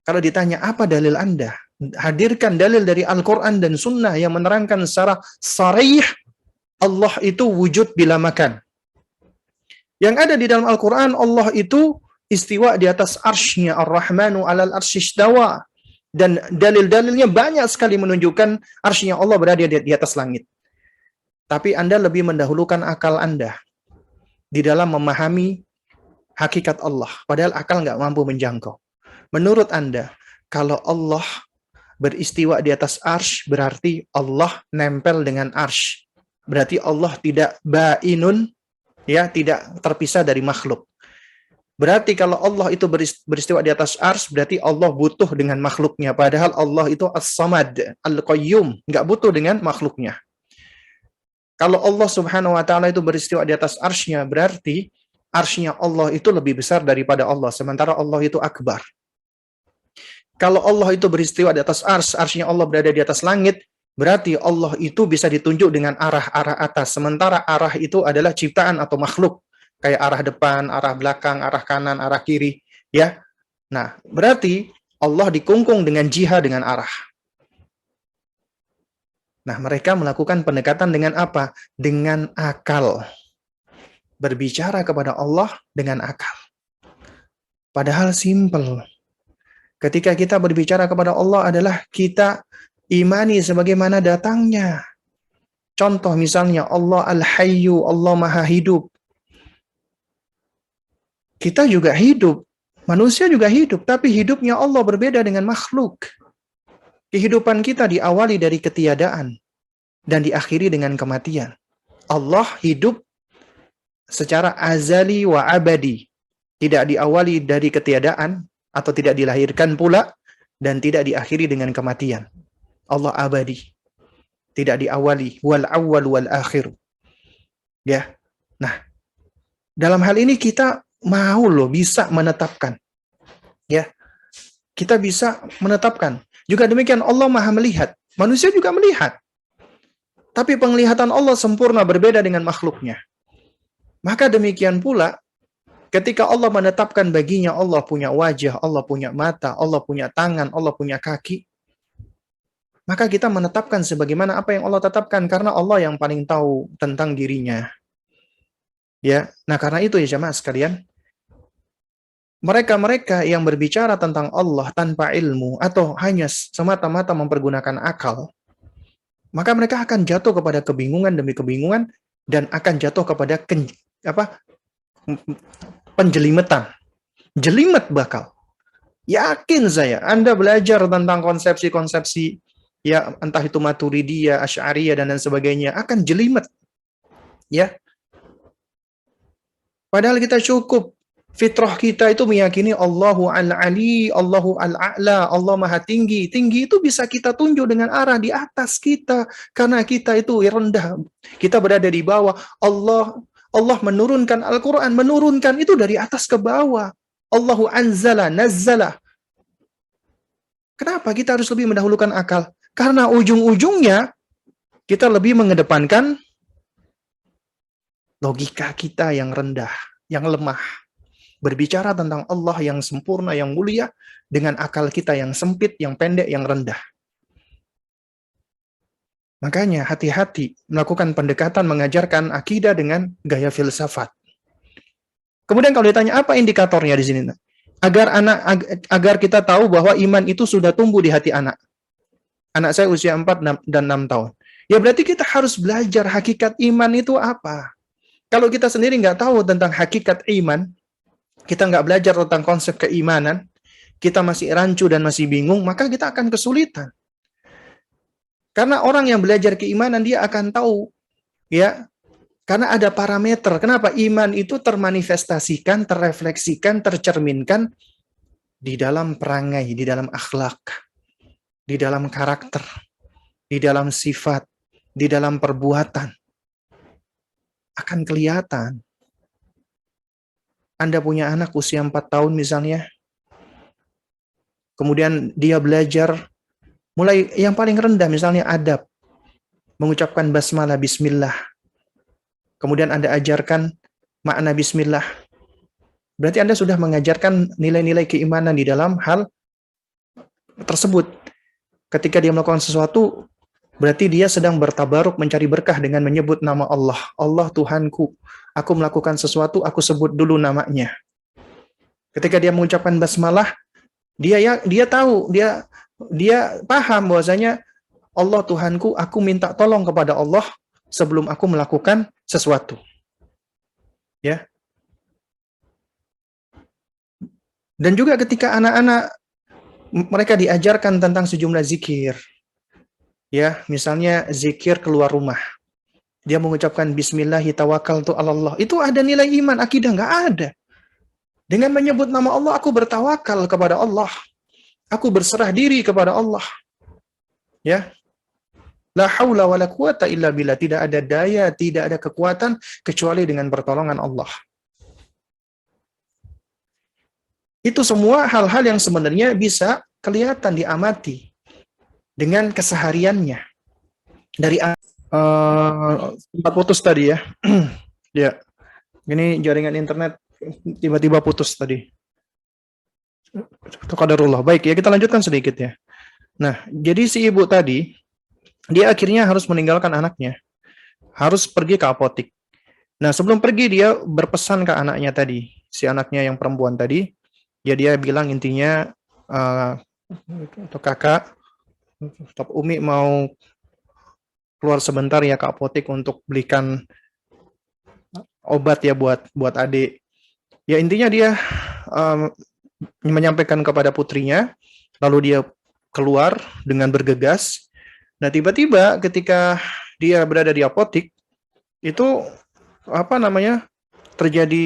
A: Kalau ditanya apa dalil Anda? Hadirkan dalil dari Al-Quran dan Sunnah yang menerangkan secara sharih Allah itu wujud bila makan. Yang ada di dalam Al-Quran, Allah itu istiwa di atas arsy-Nya, Ar-Rahmanu 'alal arsy istawa. Dan dalil-dalilnya banyak sekali menunjukkan arsy-Nya Allah berada di atas langit. Tapi Anda lebih mendahulukan akal Anda di dalam memahami hakikat Allah. Padahal akal nggak mampu menjangkau. Menurut Anda, kalau Allah beristiwa di atas arsy, berarti Allah nempel dengan arsy. Berarti Allah tidak bainun, ya, tidak terpisah dari makhluk. Berarti kalau Allah itu beristiwa di atas arsy, berarti Allah butuh dengan makhluknya. Padahal Allah itu as-samad, al-qayyum, nggak butuh dengan makhluknya. Kalau Allah subhanahu wa ta'ala itu beristiwa di atas arsy-Nya, berarti arsy-Nya Allah itu lebih besar daripada Allah, sementara Allah itu akbar. Kalau Allah itu beristiwa di atas arsy, arsy-Nya Allah berada di atas langit, berarti Allah itu bisa ditunjuk dengan arah-arah atas, sementara arah itu adalah ciptaan atau makhluk, kayak arah depan, arah belakang, arah kanan, arah kiri, ya. Nah, berarti Allah dikungkung dengan jiha, dengan arah. Nah, mereka melakukan pendekatan dengan apa? Dengan akal. Berbicara kepada Allah dengan akal. Padahal simple. Ketika kita berbicara kepada Allah adalah kita imani sebagaimana datangnya. Contoh misalnya Allah Al-Hayyu, Allah Maha Hidup. Kita juga hidup, manusia juga hidup, tapi hidupnya Allah berbeda dengan makhluk. Kehidupan kita diawali dari ketiadaan dan diakhiri dengan kematian. Allah hidup secara azali wa abadi. Tidak diawali dari ketiadaan atau tidak dilahirkan pula dan tidak diakhiri dengan kematian. Allah abadi. Tidak diawali wal awwal wal akhir. Ya. Nah, dalam hal ini kita mau bisa menetapkan. Ya. Kita bisa menetapkan. Juga demikian Allah Maha melihat. Manusia juga melihat. Tapi penglihatan Allah sempurna berbeda dengan makhluknya. Maka demikian pula ketika Allah menetapkan baginya Allah punya wajah, Allah punya mata, Allah punya tangan, Allah punya kaki, maka kita menetapkan sebagaimana apa yang Allah tetapkan karena Allah yang paling tahu tentang dirinya. Ya, nah karena itu ya jemaah sekalian, mereka-mereka yang berbicara tentang Allah tanpa ilmu atau hanya semata-mata mempergunakan akal, maka mereka akan jatuh kepada kebingungan demi kebingungan dan akan jatuh kepada penjelimetan. Jelimet bakal. Yakin saya, Anda belajar tentang konsepsi-konsepsi ya entah itu Maturidiyah, Asy'ariyah dan lain sebagainya akan jelimet. Ya. Padahal kita cukup fitrah kita itu meyakini Allahu al-Ali, Allahu al-A'la, Allah Maha Tinggi. Tinggi itu bisa kita tunjuk dengan arah di atas kita. Karena kita itu rendah. Kita berada di bawah. Allah menurunkan Al-Quran. Menurunkan itu dari atas ke bawah. Allahu anzala, nazzala. Kenapa kita harus lebih mendahulukan akal? Karena ujung-ujungnya kita lebih mengedepankan logika kita yang rendah, yang lemah. Berbicara tentang Allah yang sempurna, yang mulia, dengan akal kita yang sempit, yang pendek, yang rendah. Makanya hati-hati melakukan pendekatan mengajarkan akidah dengan gaya filsafat. Kemudian kalau ditanya apa indikatornya di sini? Agar kita tahu bahwa iman itu sudah tumbuh di hati anak. Anak saya usia 4 dan 6 tahun. Ya berarti kita harus belajar hakikat iman itu apa. Kalau kita sendiri nggak tahu tentang hakikat iman, kita nggak belajar tentang konsep keimanan, kita masih rancu dan masih bingung, maka kita akan kesulitan. Karena orang yang belajar keimanan, dia akan tahu, ya, karena ada parameter. Kenapa? Iman itu termanifestasikan, terrefleksikan, tercerminkan di dalam perangai, di dalam akhlak, di dalam karakter, di dalam sifat, di dalam perbuatan. Akan kelihatan. Anda punya anak usia 4 tahun misalnya, kemudian dia belajar, mulai yang paling rendah misalnya adab, mengucapkan basmalah, bismillah. Kemudian Anda ajarkan makna bismillah. Berarti Anda sudah mengajarkan nilai-nilai keimanan di dalam hal tersebut. Ketika dia melakukan sesuatu, berarti dia sedang bertabaruk mencari berkah dengan menyebut nama Allah. Allah Tuhanku. Aku melakukan sesuatu, aku sebut dulu namanya. Ketika dia mengucapkan basmalah, dia tahu, dia paham bahwasanya Allah Tuhanku, aku minta tolong kepada Allah sebelum aku melakukan sesuatu. Ya. Dan juga ketika anak-anak mereka diajarkan tentang sejumlah zikir. Ya, misalnya zikir keluar rumah. Dia mengucapkan bismillahi tawakkaltu 'alallah. Itu ada nilai iman, akidah nggak ada. Dengan menyebut nama Allah, aku bertawakal kepada Allah. Aku berserah diri kepada Allah. Ya. La haula wala quwata illa billah. Tidak ada daya, tidak ada kekuatan kecuali dengan pertolongan Allah. Itu semua hal-hal yang sebenarnya bisa kelihatan, diamati dengan kesehariannya. Dari sempat putus tadi ya. Ya. Ini jaringan internet tiba-tiba putus tadi. Qadarullah. Baik ya, kita lanjutkan sedikit ya. Nah, jadi si ibu tadi, dia akhirnya harus meninggalkan anaknya. Harus pergi ke apotik. Nah, sebelum pergi dia berpesan ke anaknya tadi. Si anaknya yang perempuan tadi, ya dia bilang intinya, kakak, Umi mau keluar sebentar ya ke apotik untuk belikan obat ya buat adik. Ya intinya dia menyampaikan kepada putrinya, lalu dia keluar dengan bergegas. Nah tiba-tiba ketika dia berada di apotik, itu terjadi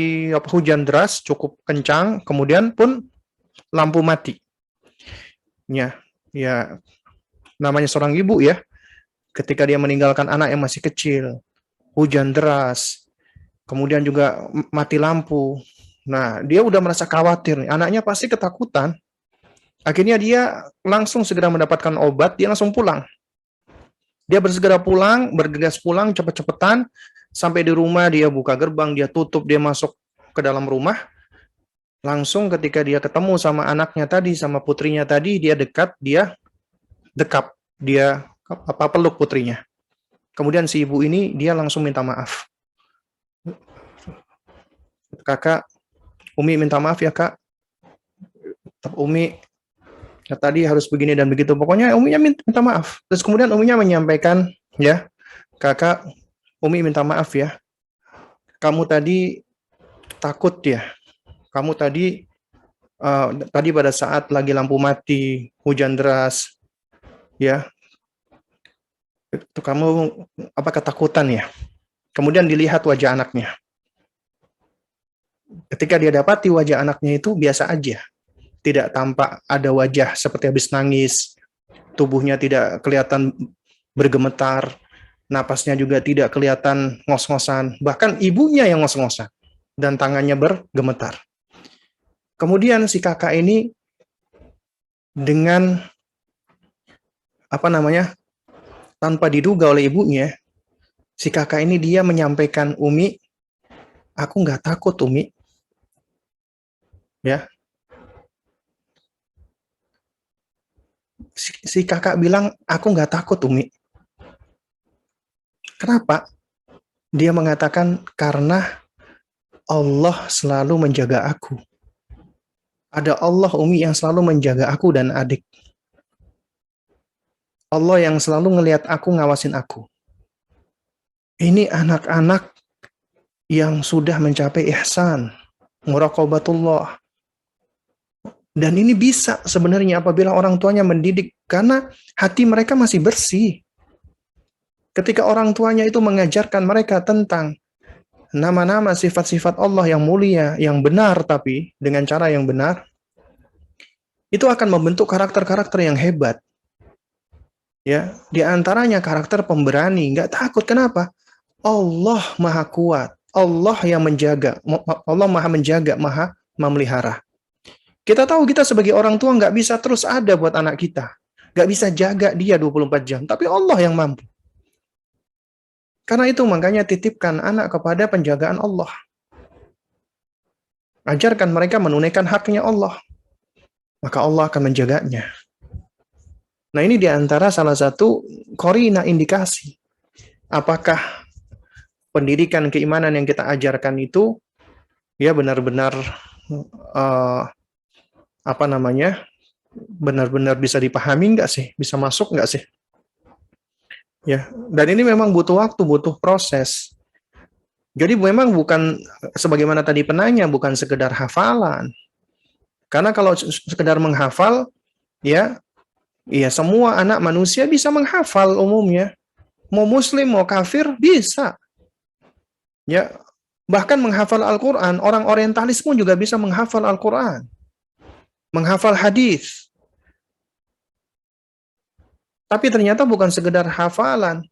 A: hujan deras cukup kencang, kemudian pun lampu mati. Ya namanya seorang ibu ya, ketika dia meninggalkan anak yang masih kecil, hujan deras, kemudian juga mati lampu. Nah, dia udah merasa khawatir, anaknya pasti ketakutan. Akhirnya dia langsung segera mendapatkan obat, dia langsung pulang. Dia bersegera pulang, bergegas pulang cepet-cepetan, sampai di rumah dia buka gerbang, dia tutup, dia masuk ke dalam rumah. Langsung ketika dia ketemu sama anaknya tadi, sama putrinya tadi, dia dekat, dia dekap, dia peluk putrinya. Kemudian si ibu ini dia langsung minta maaf. Kakak, Umi minta maaf ya kak. Umi ya, tadi harus begini dan begitu. Pokoknya Uminya minta maaf. Terus kemudian Uminya menyampaikan, ya kakak, Umi minta maaf ya. Kamu tadi takut ya. Kamu tadi pada saat lagi lampu mati, hujan deras, ya. Itu kamu ketakutan ya. Kemudian dilihat wajah anaknya. Ketika dia dapati wajah anaknya itu biasa aja. Tidak tampak ada wajah seperti habis nangis. Tubuhnya tidak kelihatan bergemetar. Napasnya juga tidak kelihatan ngos-ngosan. Bahkan ibunya yang ngos-ngosan. Dan tangannya bergemetar. Kemudian si kakak ini dengan tanpa diduga oleh ibunya, si kakak ini dia menyampaikan, Umi, aku nggak takut Umi. Ya. Si kakak bilang, aku nggak takut Umi. Kenapa? Dia mengatakan, karena Allah selalu menjaga aku. Ada Allah Umi yang selalu menjaga aku dan adik. Allah yang selalu ngelihat aku, ngawasin aku. Ini anak-anak yang sudah mencapai ihsan, muraqabatullah. Dan ini bisa sebenarnya apabila orang tuanya mendidik, karena hati mereka masih bersih. Ketika orang tuanya itu mengajarkan mereka tentang nama-nama sifat-sifat Allah yang mulia, yang benar, tapi dengan cara yang benar, itu akan membentuk karakter-karakter yang hebat. Ya, di antaranya karakter pemberani, nggak takut. Kenapa? Allah Maha Kuat, Allah yang menjaga, Allah Maha menjaga, Maha memelihara. Kita tahu kita sebagai orang tua nggak bisa terus ada buat anak kita, nggak bisa jaga dia 24 jam, tapi Allah yang mampu. Karena itu makanya titipkan anak kepada penjagaan Allah. Ajarkan mereka menunaikan haknya Allah, maka Allah akan menjaganya. Nah, ini diantara salah satu korina indikasi. Apakah pendidikan keimanan yang kita ajarkan itu ya benar-benar benar-benar bisa dipahami nggak sih? Bisa masuk nggak sih? Ya, dan ini memang butuh waktu, butuh proses. Jadi memang bukan sebagaimana tadi penanya, bukan sekedar hafalan. Karena kalau sekedar menghafal, ya semua anak manusia bisa menghafal umumnya. Mau muslim, mau kafir, bisa. Ya, bahkan menghafal Al-Quran, orang orientalis pun juga bisa menghafal Al-Quran. Menghafal hadis. Tapi ternyata bukan sekedar hafalan.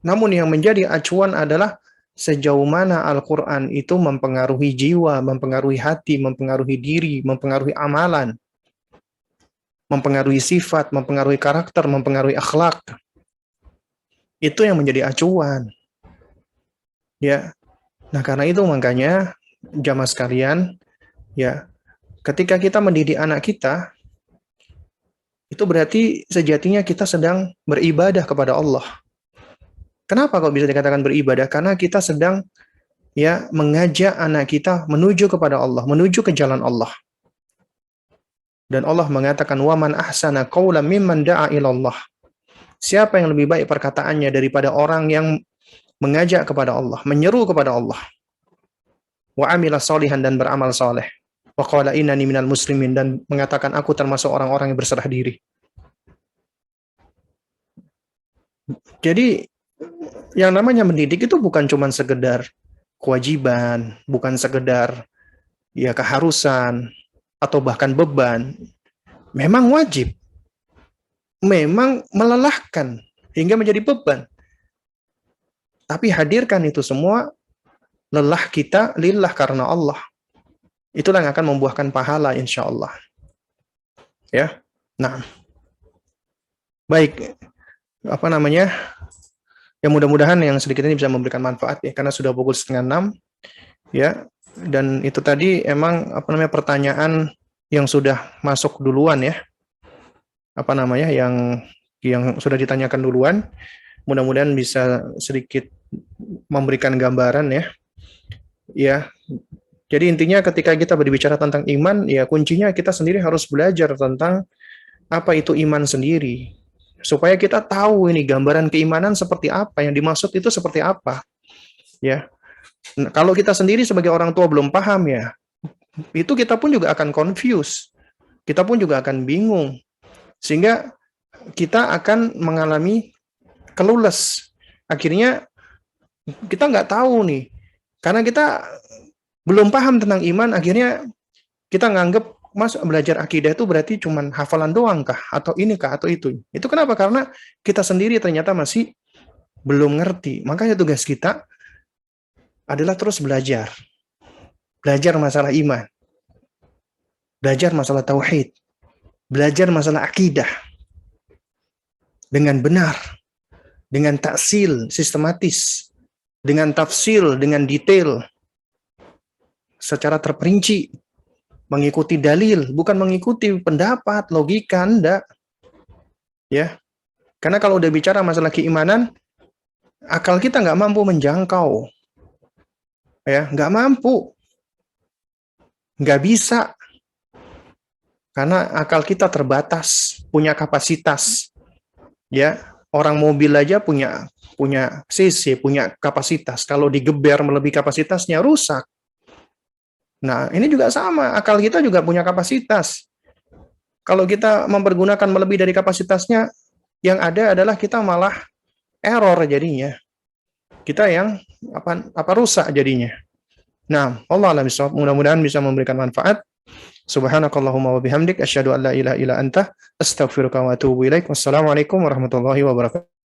A: Namun yang menjadi acuan adalah sejauh mana Al-Quran itu mempengaruhi jiwa, mempengaruhi hati, mempengaruhi diri, mempengaruhi amalan, mempengaruhi sifat, mempengaruhi karakter, mempengaruhi akhlak. Itu yang menjadi acuan. Ya. Nah, karena itu makanya jamaah sekalian, ya, ketika kita mendidik anak kita, itu berarti sejatinya kita sedang beribadah kepada Allah. Kenapa kok bisa dikatakan beribadah? Karena kita sedang mengajak anak kita menuju kepada Allah, menuju ke jalan Allah. Dan Allah mengatakan waman ahsana qawlan mimman da'a ilallah. Siapa yang lebih baik perkataannya daripada orang yang mengajak kepada Allah, menyeru kepada Allah. Wa amila salihan dan beramal saleh. Wa qala innani minal muslimin dan mengatakan aku termasuk orang-orang yang berserah diri. Jadi yang namanya mendidik itu bukan cuma sekedar kewajiban, bukan sekedar keharusan atau bahkan beban. Memang wajib. Memang melelahkan hingga menjadi beban. Tapi hadirkan itu semua, lelah kita lillah karena Allah. Itulah yang akan membuahkan pahala insya Allah. Ya. Nah. Baik. Ya mudah-mudahan yang sedikit ini bisa memberikan manfaat ya, karena sudah pukul 5:30 ya. Dan itu tadi emang pertanyaan yang sudah masuk duluan ya. Yang sudah ditanyakan duluan. Mudah-mudahan bisa sedikit memberikan gambaran ya. Ya. Jadi intinya ketika kita berbicara tentang iman, ya kuncinya kita sendiri harus belajar tentang apa itu iman sendiri. Supaya kita tahu ini gambaran keimanan seperti apa, yang dimaksud itu seperti apa. Ya. Nah, kalau kita sendiri sebagai orang tua belum paham ya, itu kita pun juga akan confused. Kita pun juga akan bingung. Sehingga kita akan mengalami clueless. Akhirnya kita nggak tahu nih. Karena kita belum paham tentang iman, akhirnya kita nganggep belajar akidah itu berarti cuma hafalan doang kah? Atau ini kah? Atau itu? Itu kenapa? Karena kita sendiri ternyata masih belum ngerti. Makanya tugas kita adalah terus belajar. Belajar masalah iman. Belajar masalah tauhid. Belajar masalah akidah. Dengan benar. Dengan taksil, sistematis. Dengan tafsil, dengan detail. Secara terperinci. Mengikuti dalil, bukan mengikuti pendapat, logika, enggak. Ya. Karena kalau udah bicara masalah keimanan, akal kita nggak mampu menjangkau. Ya, nggak mampu. Nggak bisa. Karena akal kita terbatas, punya kapasitas. Ya. Orang mobil aja punya cc, punya kapasitas. Kalau digeber melebihi kapasitasnya rusak. Nah, ini juga sama, akal kita juga punya kapasitas. Kalau kita mempergunakan melebihi dari kapasitasnya, yang ada adalah kita malah error jadinya. Kita yang rusak jadinya. Nah, Allah alam bisawab, mudah-mudahan bisa memberikan manfaat. Subhanakallahumma wa bihamdik asyhadu an la ilaha illa anta astaghfiruka wa atubu ilaik. Wassalamualaikum warahmatullahi wabarakatuh.